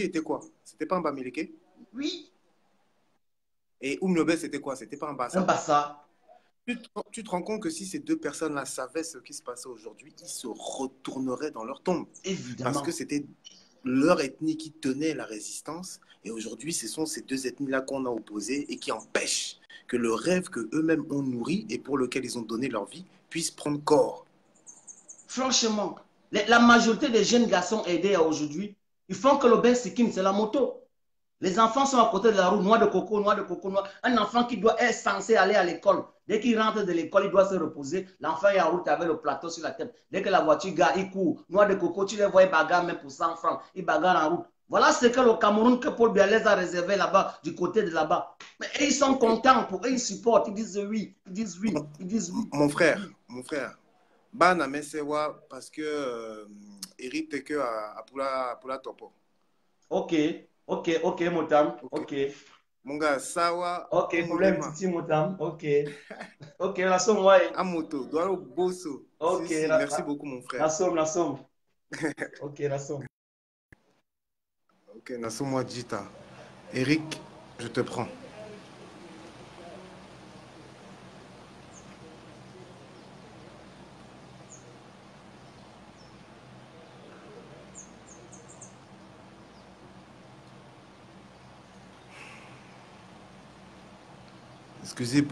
était quoi? C'était pas un Bamileke? Oui. Et Oumniobé, c'était quoi? C'était pas un Bassa? Un Bassa. Tu te rends compte que si ces deux personnes-là savaient ce qui se passait aujourd'hui, ils se retourneraient dans leur tombe. Évidemment. Parce que c'était leur ethnie qui tenait la résistance. Et aujourd'hui, ce sont ces deux ethnies-là qu'on a opposées et qui empêchent que le rêve qu'eux-mêmes ont nourri et pour lequel ils ont donné leur vie puisse prendre corps. Franchement, la majorité des jeunes garçons aidés aujourd'hui, ils font que le best skin, c'est la moto. Les enfants sont à côté de la roue, noix de coco, noix de coco, noix. Un enfant qui doit être censé aller à l'école. Dès qu'il rentre de l'école, il doit se reposer. L'enfant est en route avec le plateau sur la tête. Dès que la voiture gare, il court. Noix de coco, tu les vois, ils bagarrent même pour 100 francs. Ils bagarrent en route. Voilà ce que le Cameroun, que Paul Biya les a réservé là-bas, du côté de là-bas. Mais ils sont contents, pour eux, ils supportent, ils disent oui, ils disent oui, ils disent oui. Mon frère, Bana Mesewa, parce que Eric Teke pour la topo. Ok, ok, ok, Motam, Ok. ok. Mon gars, Sawa, Ok, problème, Omulema, Titi Motam, ok. Ok, la somme, ouais. Amoto, Doualo Bosso. Si, Ok, si, merci beaucoup, mon la frère. somme, la somme. Ok, la somme. Ok, Nassau-moi Djita. Eric, je te prends.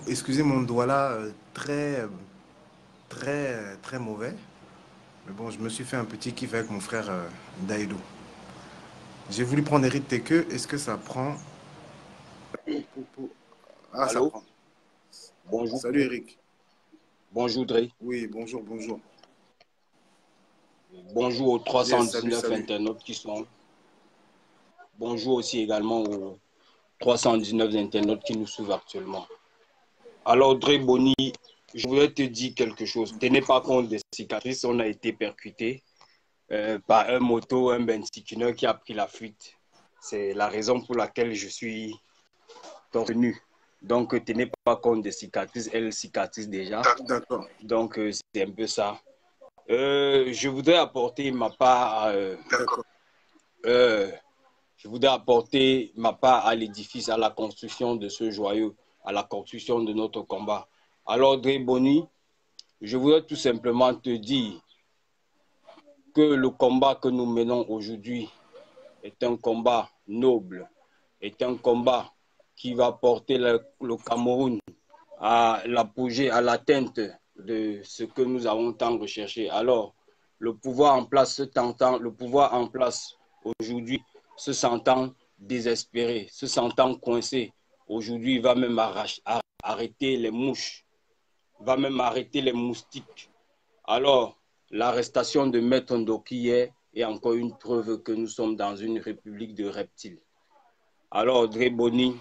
Excusez mon doigt là, très mauvais. Mais bon, je me suis fait un petit kiff avec mon frère Daïdo. J'ai voulu prendre Eric Teke. Est-ce que ça prend Ah, ça Allô? prend. Bonjour. Salut Eric. Bonjour Dre. Oui, bonjour, bonjour. Bonjour aux Yes, salut, 319 salut. internautes qui sont. Bonjour aussi également aux 319 internautes qui nous suivent actuellement. Alors Dre Boni, je voulais te dire quelque chose. Tenez pas compte des cicatrices, on a été percuté par un moto, un bentikiner qui a pris la fuite. C'est la raison pour laquelle je suis torse nu. Donc tenez pas compte des cicatrices, elles cicatrisent déjà. D'accord. Donc c'est un peu ça. Je voudrais apporter ma part, D'accord. je voudrais apporter ma part à l'édifice, à la construction de ce joyau, à la construction de notre combat. Alors, Dre Boni, je voudrais tout simplement te dire que le combat que nous menons aujourd'hui est un combat noble, est un combat qui va porter le Cameroun à l'apogée, à l'atteinte de ce que nous avons tant recherché. Alors, le pouvoir en place le pouvoir en place aujourd'hui se sentant désespéré, se sentant coincé, aujourd'hui va même arrêter les mouches, va même arrêter les moustiques. Alors, l'arrestation de Maître Ndoki hier est encore une preuve que nous sommes dans une république de reptiles. Alors, Dre Boni,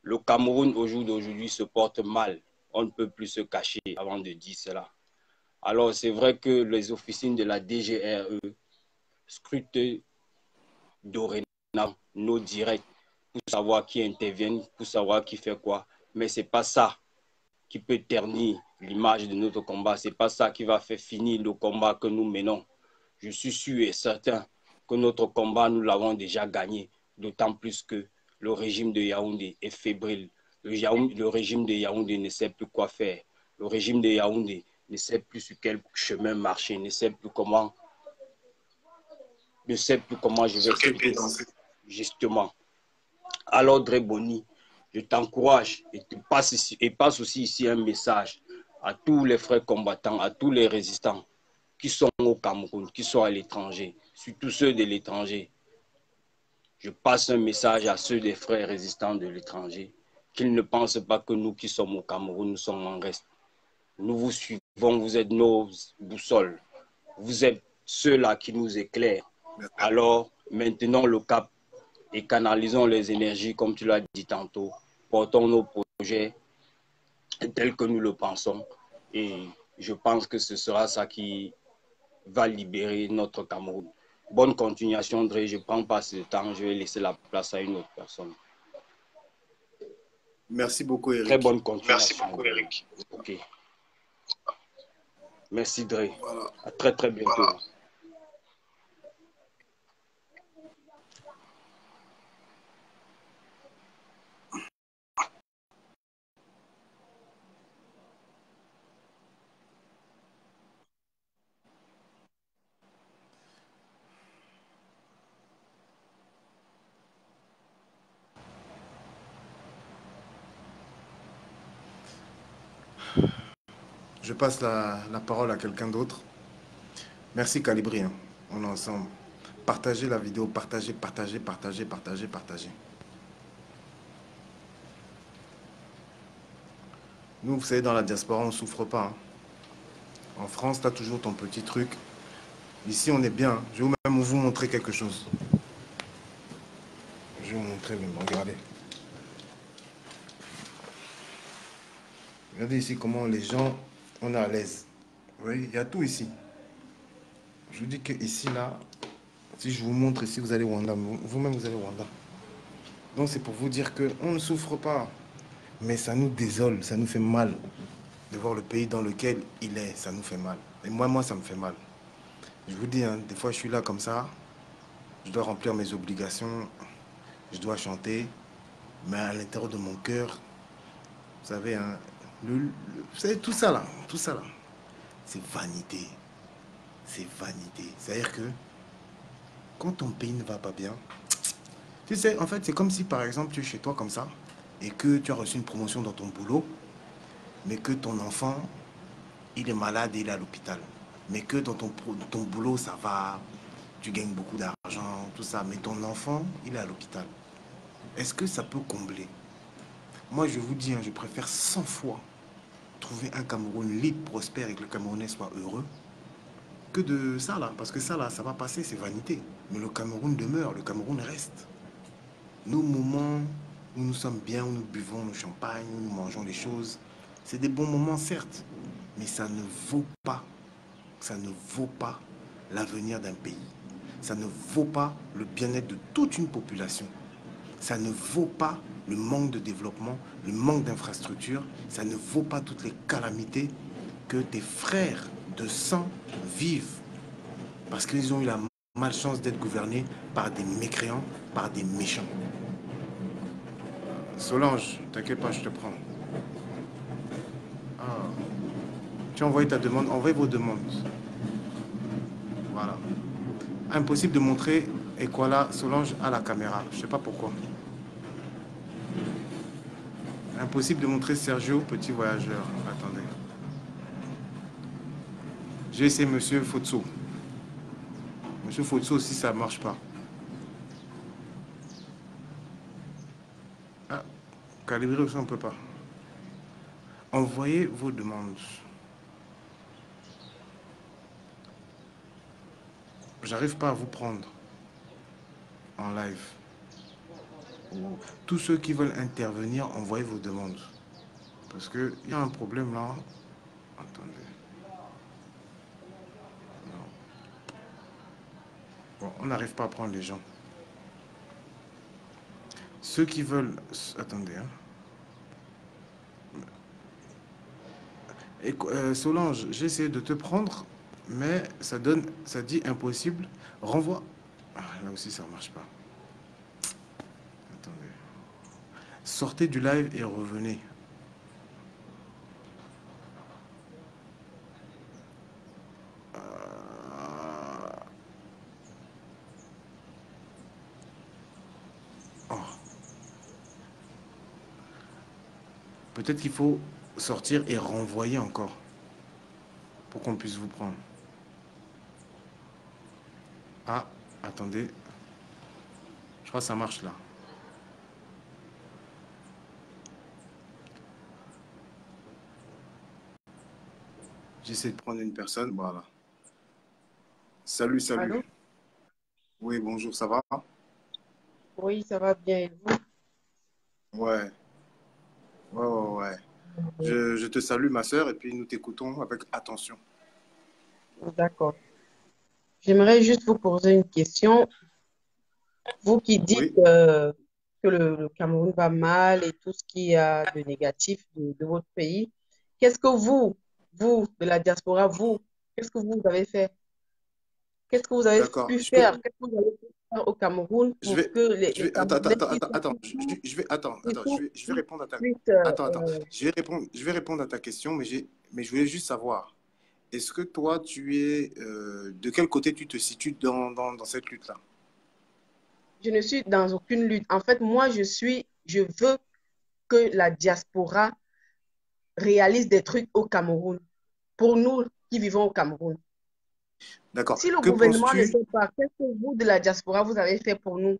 le Cameroun au jour d'aujourd'hui se porte mal. On ne peut plus se cacher avant de dire cela. Alors, c'est vrai que les officines de la DGRE scrutent dorénavant nos directs pour savoir qui intervient, pour savoir qui fait quoi. Mais ce n'est pas ça qui peut ternir l'image de notre combat. Ce n'est pas ça qui va faire finir le combat que nous menons. Je suis sûr et certain que notre combat, nous l'avons déjà gagné, d'autant plus que le régime de Yaoundé est fébrile. Le régime de Yaoundé ne sait plus quoi faire. Le régime de Yaoundé ne sait plus sur quel chemin marcher, ne sait plus comment je vais expliquer justement. Alors, Dre Boni, je t'encourage et passe aussi ici un message à tous les frères combattants, à tous les résistants qui sont au Cameroun, qui sont à l'étranger, surtout ceux de l'étranger. Je passe un message à ceux des frères résistants de l'étranger, qu'ils ne pensent pas que nous qui sommes au Cameroun, nous sommes en reste. Nous vous suivons, vous êtes nos boussoles, vous êtes ceux-là qui nous éclairent. Alors, maintenons le cap et canalisons les énergies, comme tu l'as dit tantôt. Portons nos projets tels que nous le pensons. Et je pense que ce sera ça qui va libérer notre Cameroun. Bonne continuation, Dre. Je ne prends pas ce temps. Je vais laisser la place à une autre personne. Merci beaucoup, Très Eric. bonne continuation. Merci beaucoup, Eric. Ok. Merci, Dre. Voilà. À très, très bientôt. Voilà. Je passe la parole à quelqu'un d'autre. Merci Calibri, hein. On est ensemble. Partagez la vidéo, partagez, partagez, partagez, partagez, partagez. Nous, vous savez, dans la diaspora, on ne souffre pas, hein. En France, tu as toujours ton petit truc. Ici, on est bien. Hein. Je vais même vous montrer quelque chose. Je vais vous montrer, regardez. Regardez ici comment les gens, on est à l'aise. Vous voyez, il y a tout ici. Je vous dis que ici, là, si je vous montre ici, vous allez au Rwanda. Vous-même, vous allez au Rwanda. Donc, c'est pour vous dire qu'on ne souffre pas. Mais ça nous désole, ça nous fait mal de voir le pays dans lequel il est. Ça nous fait mal. Et moi, ça me fait mal. Je vous dis, hein, des fois, je suis là comme ça. Je dois remplir mes obligations. Je dois chanter. Mais à l'intérieur de mon cœur, vous savez, hein, vous savez, tout ça là, c'est vanité. C'est vanité. C'est-à-dire que quand ton pays ne va pas bien, tu sais, en fait, c'est comme si, par exemple, tu es chez toi comme ça et que tu as reçu une promotion dans ton boulot, mais que ton enfant, il est malade et il est à l'hôpital. Mais que dans ton boulot, ça va, tu gagnes beaucoup d'argent, tout ça, mais ton enfant, il est à l'hôpital. Est-ce que ça peut combler? Moi, je vous dis, hein, je préfère 100 fois trouver un Cameroun libre, prospère et que le Camerounais soit heureux que de ça là. Parce que ça là, ça va passer, c'est vanité. Mais le Cameroun demeure, le Cameroun reste. Nos moments où nous sommes bien, où nous buvons nos champagnes, où nous mangeons des choses, c'est des bons moments certes, mais ça ne vaut pas l'avenir d'un pays. Ça ne vaut pas le bien-être de toute une population. Ça ne vaut pas le manque de développement, le manque d'infrastructures. Ça ne vaut pas toutes les calamités que tes frères de sang vivent. Parce qu'ils ont eu la malchance d'être gouvernés par des mécréants, par des méchants. Solange, t'inquiète pas, je te prends. Ah. Tu as envoyé ta demande, envoyez vos demandes. Voilà. Impossible de montrer Ekwala Solange à la caméra. Je ne sais pas pourquoi. Impossible de montrer Sergio, petit voyageur. Attendez. J'ai essayé Monsieur Fotso. Monsieur Fotso aussi, ça ne marche pas. Ah, calibrer aussi, on ne peut pas. Envoyez vos demandes. J'arrive pas à vous prendre en live. Tous ceux qui veulent intervenir, envoyez vos demandes. Parce qu'il y a un problème là. Attendez. Non. Bon, on n'arrive pas à prendre les gens. Ceux qui veulent... Attendez. Hein. Et, Solange, j'ai essayé de te prendre, mais ça dit impossible. Renvoie. Ah, là aussi, ça ne marche pas. Attendez. Sortez du live et revenez. Oh. Peut-être qu'il faut sortir et renvoyer encore pour qu'on puisse vous prendre. Ah, attendez. Je crois que ça marche là. J'essaie de prendre une personne. Voilà. Salut, salut. Allô? Oui, bonjour, ça va? Oui, ça va bien. Et Ouais, ouais. Je te salue, ma sœur, et puis nous t'écoutons avec attention. vous? D'accord. J'aimerais juste vous poser une question. Vous qui dites Oui, que le Cameroun va mal et tout ce qu'il y a de négatif de votre pays, qu'est-ce que vous, de la diaspora, qu'est-ce que vous avez fait? Qu'est-ce que vous avez d'accord. pu faire? Qu'est-ce que vous avez pu faire au Cameroun pour que les Camerounais qui sont ici Je vais répondre à ta, puissent, je vais répondre à ta question, mais je voulais juste savoir, est-ce que toi, de quel côté tu te situes dans cette lutte-là? je ne suis dans aucune lutte. En fait, moi, je veux que la diaspora réalise des trucs au Cameroun, pour nous qui vivons au Cameroun. D'accord. Si le Que gouvernement ne penses-tu, fait pas, qu'est-ce que vous, de la diaspora, vous avez fait pour nous?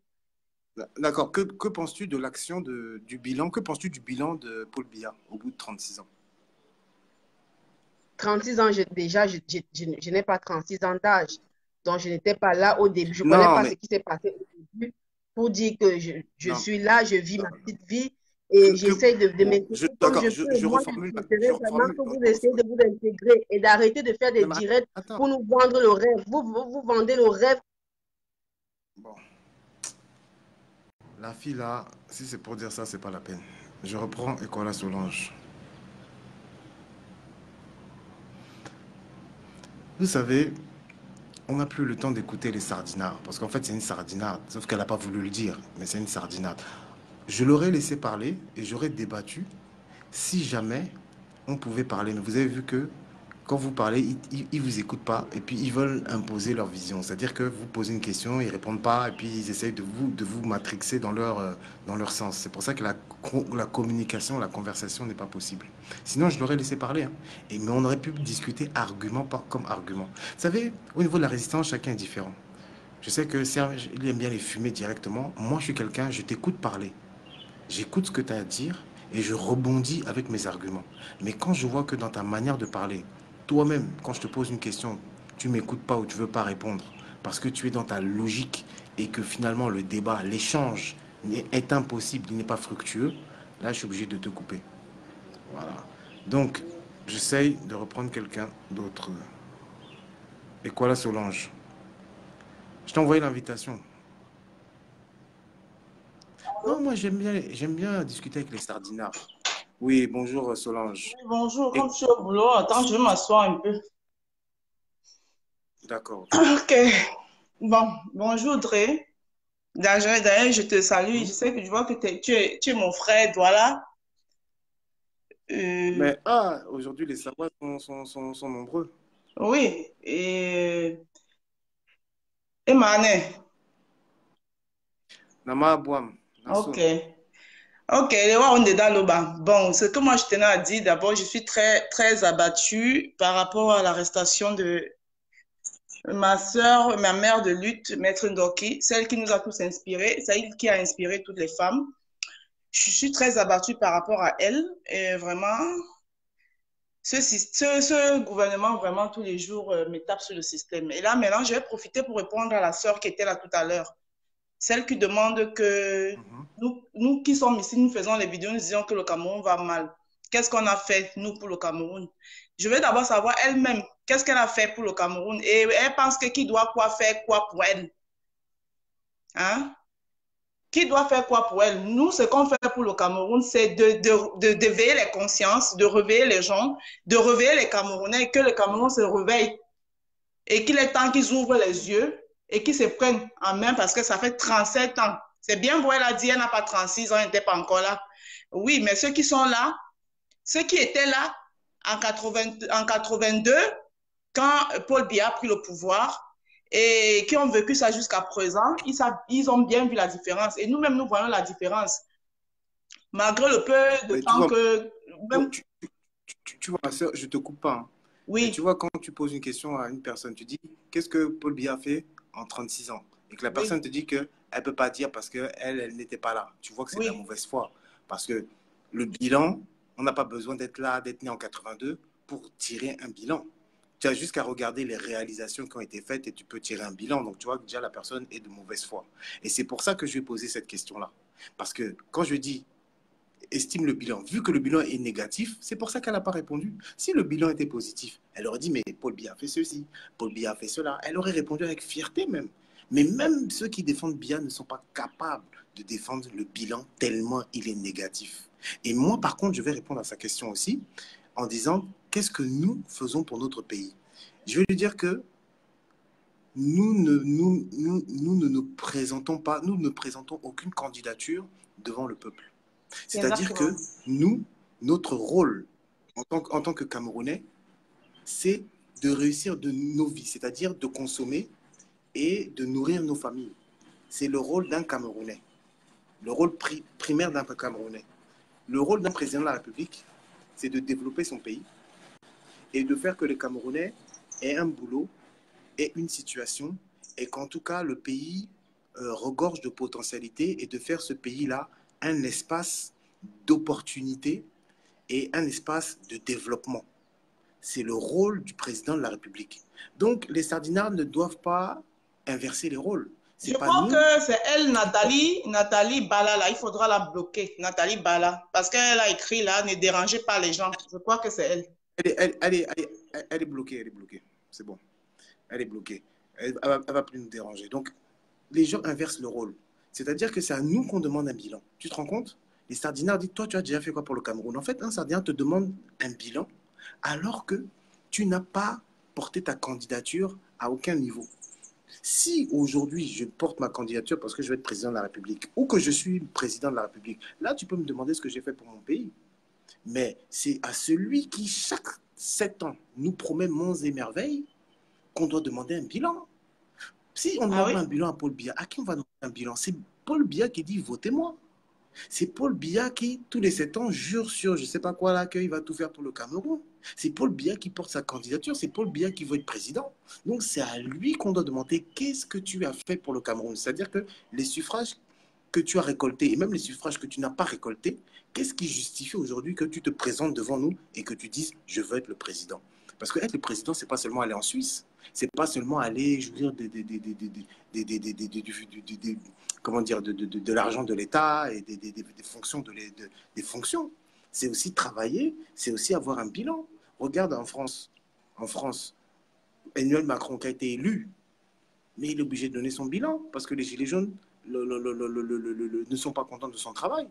d'accord, que penses-tu de l'action du bilan, que penses-tu du bilan de Paul Biya au bout de 36 ans? 36 ans, déjà, je n'ai pas 36 ans d'âge. Donc, je n'étais pas là au début. Je ne connais Non, pas ce mais qui s'est passé au début pour dire que je non, suis là, je vis ma petite vie et j'essaie de bon, m'intégrer comme d'accord, je peux. je Moi, je reformule, souhaiterais je vraiment reformule. que vous essayez de vous intégrer et d'arrêter de faire des Non, mais directs attends, pour nous vendre le rêve. Vous vendez le rêve. bon, la fille là, si c'est pour dire ça, c'est pas la peine. Je reprends Ecola Solange. Vous savez, on n'a plus le temps d'écouter les sardinards, parce qu'en fait c'est une sardinade, sauf qu'elle n'a pas voulu le dire, mais c'est une sardinade. Je l'aurais laissé parler et j'aurais débattu si jamais on pouvait parler. Mais vous avez vu que quand vous parlez, ils vous écoutent pas et puis ils veulent imposer leur vision. C'est-à-dire que vous posez une question, ils répondent pas et puis ils essayent de vous matrixer dans leur sens. C'est pour ça que la communication, la conversation n'est pas possible. Sinon, je l'aurais laissé parler, hein. Mais on aurait pu discuter argument par, comme argument. Vous savez, au niveau de la résistance, chacun est différent. Je sais que Serge, il aime bien les fumer directement. Moi, je suis quelqu'un, je t'écoute parler. J'écoute ce que tu as à dire et je rebondis avec mes arguments. Mais quand je vois que dans ta manière de parler, toi-même, quand je te pose une question, tu m'écoutes pas ou tu veux pas répondre parce que tu es dans ta logique et que finalement le débat, l'échange est impossible, il n'est pas fructueux, là je suis obligé de te couper. Voilà. Donc, j'essaye de reprendre quelqu'un d'autre. Et quoi là, Solange? Je t'ai envoyé l'invitation. Non, moi j'aime bien discuter avec les sardinards. Oui, bonjour Solange. Bonjour, Et comme je suis au boulot, attends, je vais m'asseoir un peu. d'accord, ok. Ok, bon, bonjour Dre. D'ailleurs, je te salue. Je Mhm. sais que je vois que tu es mon frère, voilà. Euh, Mais aujourd'hui les savoirs sont nombreux. oui, et Mané. Nama Abouam, Ok, Nasso. ok, les on est dans le bas. Bon, ce que moi je tenais à dire, d'abord, je suis très, très abattue par rapport à l'arrestation de ma sœur, ma mère de lutte, Maître Ndoki, celle qui nous a tous inspirés, celle qui a inspiré toutes les femmes. Je suis très abattue par rapport à elle. Et vraiment, ce gouvernement, vraiment, tous les jours, me tape sur le système. Et là, maintenant, je vais profiter pour répondre à la sœur qui était là tout à l'heure. Celle qui demande que Mhm. nous qui sommes ici, nous faisons les vidéos, nous disons que le Cameroun va mal. Qu'est-ce qu'on a fait, nous, pour le Cameroun? Je veux d'abord savoir elle-même, qu'est-ce qu'elle a fait pour le Cameroun? Et elle pense que qui doit quoi faire quoi pour elle? Hein? Qui doit faire quoi pour elle? Nous, ce qu'on fait pour le Cameroun, c'est d'éveiller les consciences, de réveiller les gens, de réveiller les Camerounais, que le Cameroun se réveille et qu'il est temps qu'ils ouvrent les yeux et qu'ils se prennent en main parce que ça fait 37 ans. C'est bien beau, elle a dit, elle n'a pas 36 ans, elle n'était pas encore là. Oui, mais ceux qui sont là, ceux qui étaient là en 82, quand Paul Biya a pris le pouvoir, et qui ont vécu ça jusqu'à présent, ils ont bien vu la différence. Et nous-mêmes, nous voyons la différence. Malgré le peu de Mais tu temps vois, que... Même, tu vois, ma soeur, je te coupe pas, hein. Mais tu oui, vois, quand tu poses une question à une personne, tu dis, qu'est-ce que Paul Biya a fait en 36 ans? Et que la oui, personne te dit qu'elle ne peut pas dire parce qu'elle, elle n'était pas là. Tu vois que c'est de la oui, mauvaise foi. Parce que le bilan, on n'a pas besoin d'être là, d'être né en 82 pour tirer un bilan. Tu as juste qu'à regarder les réalisations qui ont été faites et tu peux tirer un bilan. Donc, tu vois que déjà la personne est de mauvaise foi. Et c'est pour ça que je vais poser cette question-là. Parce que quand je dis estime le bilan, vu que le bilan est négatif, c'est pour ça qu'elle n'a pas répondu. Si le bilan était positif, elle aurait dit, mais Paul Biya a fait ceci, Paul Biya a fait cela. Elle aurait répondu avec fierté même. Mais même ceux qui défendent Biya ne sont pas capables de défendre le bilan tellement il est négatif. Et moi, par contre, je vais répondre à sa question aussi en disant, qu'est-ce que nous faisons pour notre pays? Je vais lui dire que nous ne nous présentons pas, nous ne présentons aucune candidature devant le peuple. C'est-à-dire exactement. que nous, notre rôle en tant que Camerounais, c'est de réussir de nos vies, c'est-à-dire de consommer et de nourrir nos familles. C'est le rôle d'un Camerounais, le rôle primaire d'un Camerounais. Le rôle d'un président de la République, c'est de développer son pays et de faire que les Camerounais aient un boulot, aient une situation et qu'en tout cas le pays regorge de potentialités et de faire ce pays-là un espace d'opportunité et un espace de développement. c'est le rôle du président de la République. Donc, les sardinards ne doivent pas inverser les rôles. Je crois que c'est elle, Nathalie Bala, là. Il faudra la bloquer, Nathalie Bala. Parce qu'elle a écrit là, ne dérangez pas les gens. Je crois que c'est elle. Elle est bloquée, elle est bloquée. C'est bon. Elle est bloquée. Elle ne va plus nous déranger. Donc, les gens inversent le rôle. C'est-à-dire que c'est à nous qu'on demande un bilan. Tu te rends compte? Les sardinards disent, toi, tu as déjà fait quoi pour le Cameroun? En fait, un sardinard te demande un bilan alors que tu n'as pas porté ta candidature à aucun niveau. Si aujourd'hui je porte ma candidature parce que je veux être président de la République ou que je suis président de la République, là tu peux me demander ce que j'ai fait pour mon pays. Mais c'est à celui qui chaque 7 ans nous promet monts et merveilles qu'on doit demander un bilan. Si on demande un bilan à Paul Biya, à qui on va demander un bilan? C'est Paul Biya qui dit votez-moi. C'est Paul Biya qui, tous les 7 ans, jure sur je ne sais pas quoi là qu'il va tout faire pour le Cameroun. C'est Paul Biya qui porte sa candidature, c'est Paul Biya qui veut être président. Donc c'est à lui qu'on doit demander qu'est-ce que tu as fait pour le Cameroun. C'est-à-dire que les suffrages que tu as récoltés et même les suffrages que tu n'as pas récoltés, qu'est-ce qui justifie aujourd'hui que tu te présentes devant nous et que tu dises je veux être le président? Parce que être le président, ce n'est pas seulement aller en Suisse, c'est pas seulement aller jouir comment dire, de l'argent de l'État et des fonctions des fonctions. C'est aussi travailler, c'est aussi avoir un bilan. Regarde en France, Emmanuel Macron qui a été élu, mais il est obligé de donner son bilan parce que les Gilets jaunes ne sont pas contents de son travail.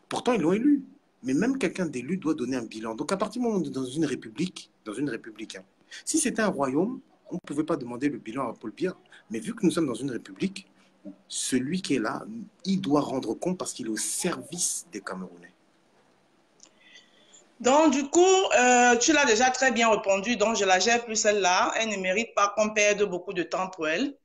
Pourtant, ils l'ont élu. Mais même quelqu'un d'élu doit donner un bilan. Donc, à partir du moment où on est dans une république, hein, si c'était un royaume, on ne pouvait pas demander le bilan à Paul Biya. Mais vu que nous sommes dans une république, celui qui est là, il doit rendre compte parce qu'il est au service des Camerounais. Donc, du coup, tu l'as déjà très bien répondu, donc je la gère plus celle-là. Elle ne mérite pas qu'on perde beaucoup de temps pour elle.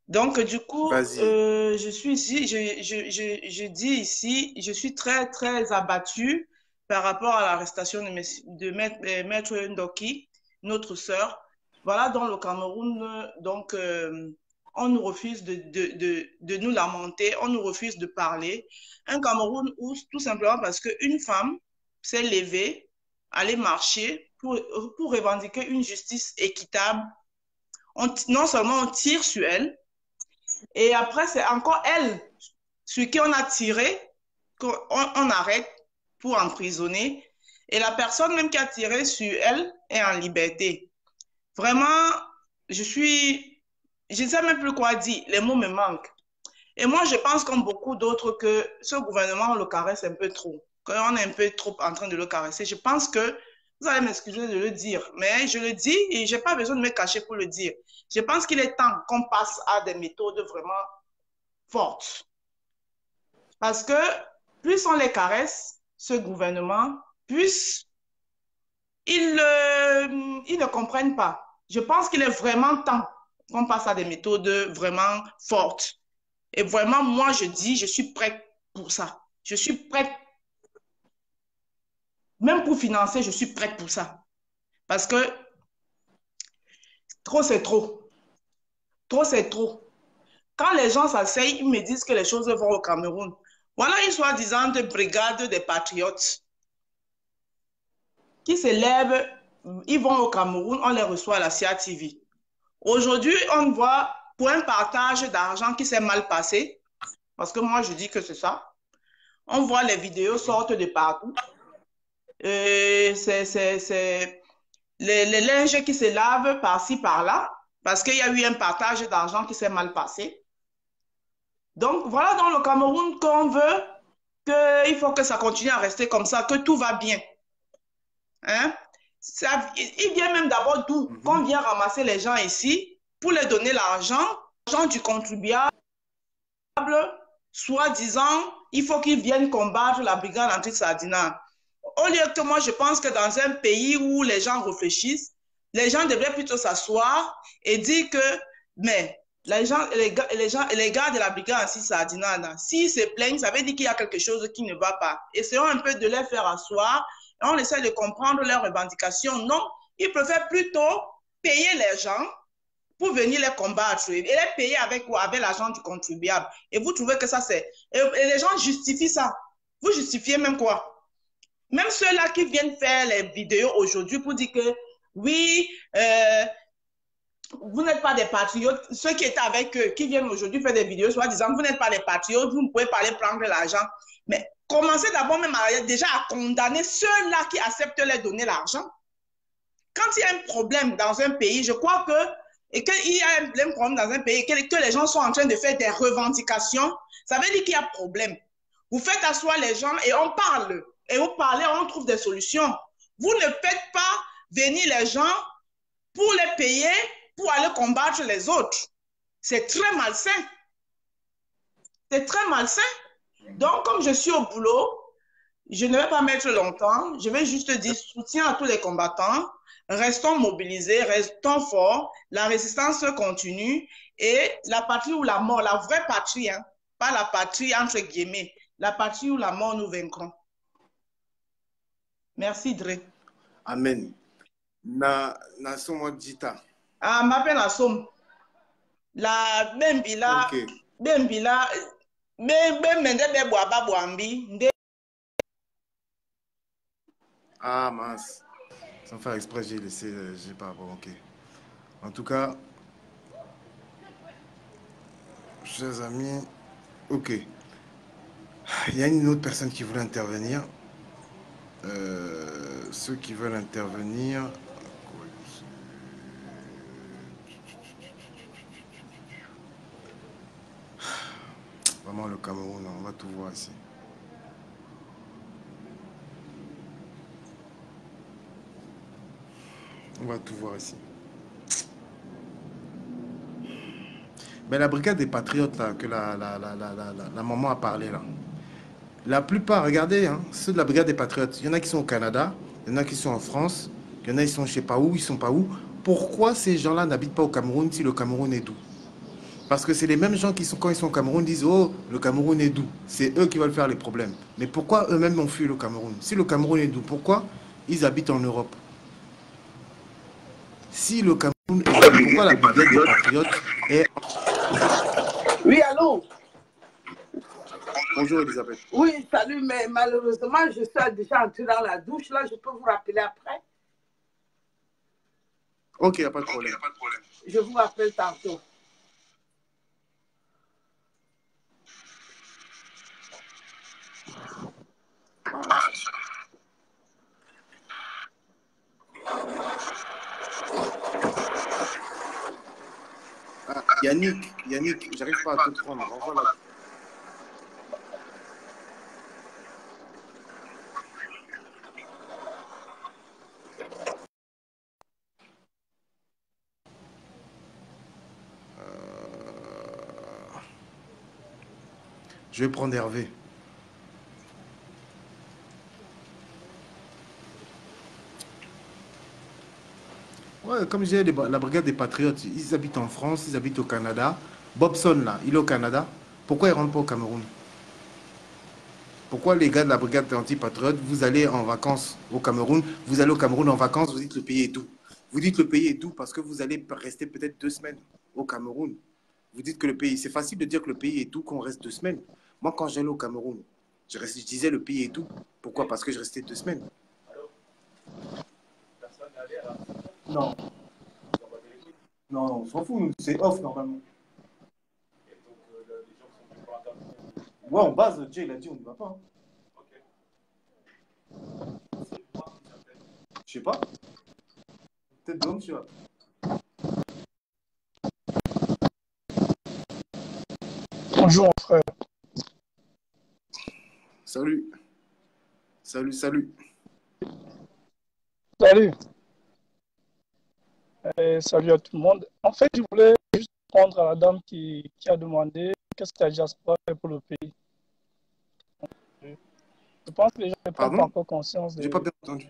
Donc, du coup, je suis ici, je dis ici, je suis très, très abattue par rapport à l'arrestation de Maître Ndoki, notre sœur. Voilà, dans le Cameroun, donc, on nous refuse de nous lamenter, on nous refuse de parler. Un Cameroun où, tout simplement parce qu'une femme s'est levée, allée marcher pour revendiquer une justice équitable, non seulement on tire sur elle, et après, c'est encore elle sur qui on a tiré, qu'on arrête pour emprisonner. Et la personne même qui a tiré sur elle est en liberté. Vraiment, je ne sais même plus quoi dire. Les mots me manquent. Et moi, je pense comme beaucoup d'autres que ce gouvernement, on le caresse un peu trop. Qu'on est un peu trop en train de le caresser. Je pense que, vous allez m'excuser de le dire, mais je le dis et je n'ai pas besoin de me cacher pour le dire. Je pense qu'il est temps qu'on passe à des méthodes vraiment fortes. Parce que plus on les caresse, ce gouvernement, plus ils ne comprennent pas. Je pense qu'il est vraiment temps qu'on passe à des méthodes vraiment fortes. Et vraiment, moi, je dis, je suis prête pour ça. Je suis prête. Même pour financer, je suis prête pour ça. Parce que trop, c'est trop. Trop, c'est trop. Quand les gens s'asseyent, ils me disent que les choses vont au Cameroun. Voilà une soi-disant brigade des patriotes qui s'élèvent, ils vont au Cameroun, on les reçoit à la CIA TV. Aujourd'hui, on voit pour un partage d'argent qui s'est mal passé, parce que moi, je dis que c'est ça. On voit les vidéos sortent de partout. C'est les linges qui se lavent par-ci, par-là, parce qu'il y a eu un partage d'argent qui s'est mal passé. Donc, voilà dans le Cameroun qu'on veut, qu'il faut que ça continue à rester comme ça, que tout va bien. Hein? Il vient même d'abord d'où? Qu'on vient ramasser les gens ici pour les donner l'argent du contribuable, soi-disant, il faut qu'ils viennent combattre la brigade anti-sardinat. Au lieu que moi, je pense que dans un pays où les gens réfléchissent, les gens devraient plutôt s'asseoir et dire que, mais les gars de la brigade anti-sardinat, s'ils se plaignent, ça veut dire qu'il y a quelque chose qui ne va pas. Essayons un peu de les faire asseoir et on essaie de comprendre leurs revendications. Non, ils préfèrent plutôt payer les gens pour venir les combattre et les payer avec quoi? Avec l'argent du contribuable. Et vous trouvez que ça c'est... Et les gens justifient ça. Vous justifiez même quoi? Même ceux-là qui viennent faire les vidéos aujourd'hui pour dire que oui, vous n'êtes pas des patriotes. Ceux qui étaient avec eux, qui viennent aujourd'hui faire des vidéos, soit disant, vous n'êtes pas des patriotes, vous ne pouvez pas aller prendre l'argent. Mais commencez d'abord même déjà à condamner ceux-là qui acceptent de leur donner l'argent. Quand il y a un problème dans un pays, je crois que, et qu'il y a un problème dans un pays, et que les gens sont en train de faire des revendications, ça veut dire qu'il y a problème. Vous faites asseoir les gens et on parle. Et vous parlez, on trouve des solutions. Vous ne faites pas venir les gens pour les payer, pour aller combattre les autres. C'est très malsain. C'est très malsain. Donc, comme je suis au boulot, je ne vais pas mettre longtemps. Je vais juste dire soutien à tous les combattants. Restons mobilisés, restons forts. La résistance continue. Et la patrie ou la mort, la vraie patrie, hein, pas la patrie entre guillemets, la patrie ou la mort, nous vaincrons. Merci, Dre. Amen. Na somo dita. Ah, m'appelle la somme. La Bembila, Ok. Bembila, Bembende Boaba Boambi. Ah, mince. Sans faire exprès, j'ai laissé, j'ai pas, bon, ok. En tout cas, chers amis, ok. Il y a une autre personne qui voulait intervenir. Ceux qui veulent intervenir. Vraiment le Cameroun, on va tout voir ici. On va tout voir ici. Mais la brigade des patriotes, là, que la maman a parlé, là. La plupart, regardez, hein, ceux de la brigade des patriotes, il y en a qui sont au Canada, il y en a qui sont en France, il y en a qui sont je ne sais pas où, ils sont pas où. Pourquoi ces gens-là n'habitent pas au Cameroun si le Cameroun est doux? Parce que c'est les mêmes gens qui sont, quand ils sont au Cameroun, disent oh, le Cameroun est doux. C'est eux qui veulent faire les problèmes. Mais pourquoi eux-mêmes ont fui le Cameroun? Si le Cameroun est doux, pourquoi ils habitent en Europe? Si le Cameroun est doux, pourquoi la brigade des patriotes est... Oui, allô? Bonjour Elisabeth. Oui, salut, mais malheureusement, je suis déjà entrée dans la douche. Là, je peux vous rappeler après? Ok, il n'y a pas de problème. Je vous rappelle tantôt. Ah, Yannick, j'arrive pas à te prendre. Renvoie la... Je vais prendre Hervé. Ouais, comme je disais, la brigade des patriotes, ils habitent en France, ils habitent au Canada. Bobson, là, il est au Canada. Pourquoi ils ne rentrent pas au Cameroun? Pourquoi les gars de la brigade anti-patriote, vous allez en vacances au Cameroun, vous allez au Cameroun en vacances, vous dites le pays est doux. Vous dites le pays est doux parce que vous allez rester peut-être 2 semaines au Cameroun. Vous dites que le pays, c'est facile de dire que le pays est doux qu'on reste 2 semaines. Moi, quand j'allais au Cameroun, je disais le pays est doux. Pourquoi? Parce que je restais 2 semaines. Non. Non, on s'en fout, c'est off normalement. Ouais, en base, Jay, il a dit on ne va pas. Je sais pas. Peut-être donc tu vois. Bonjour, mon frère. Salut. Salut. Salut. Salut à tout le monde. En fait, je voulais juste répondre à la dame qui a demandé qu'est-ce que la diaspora fait pour le pays. Je pense que les gens ne prennent pas encore conscience J'ai pas bien entendu.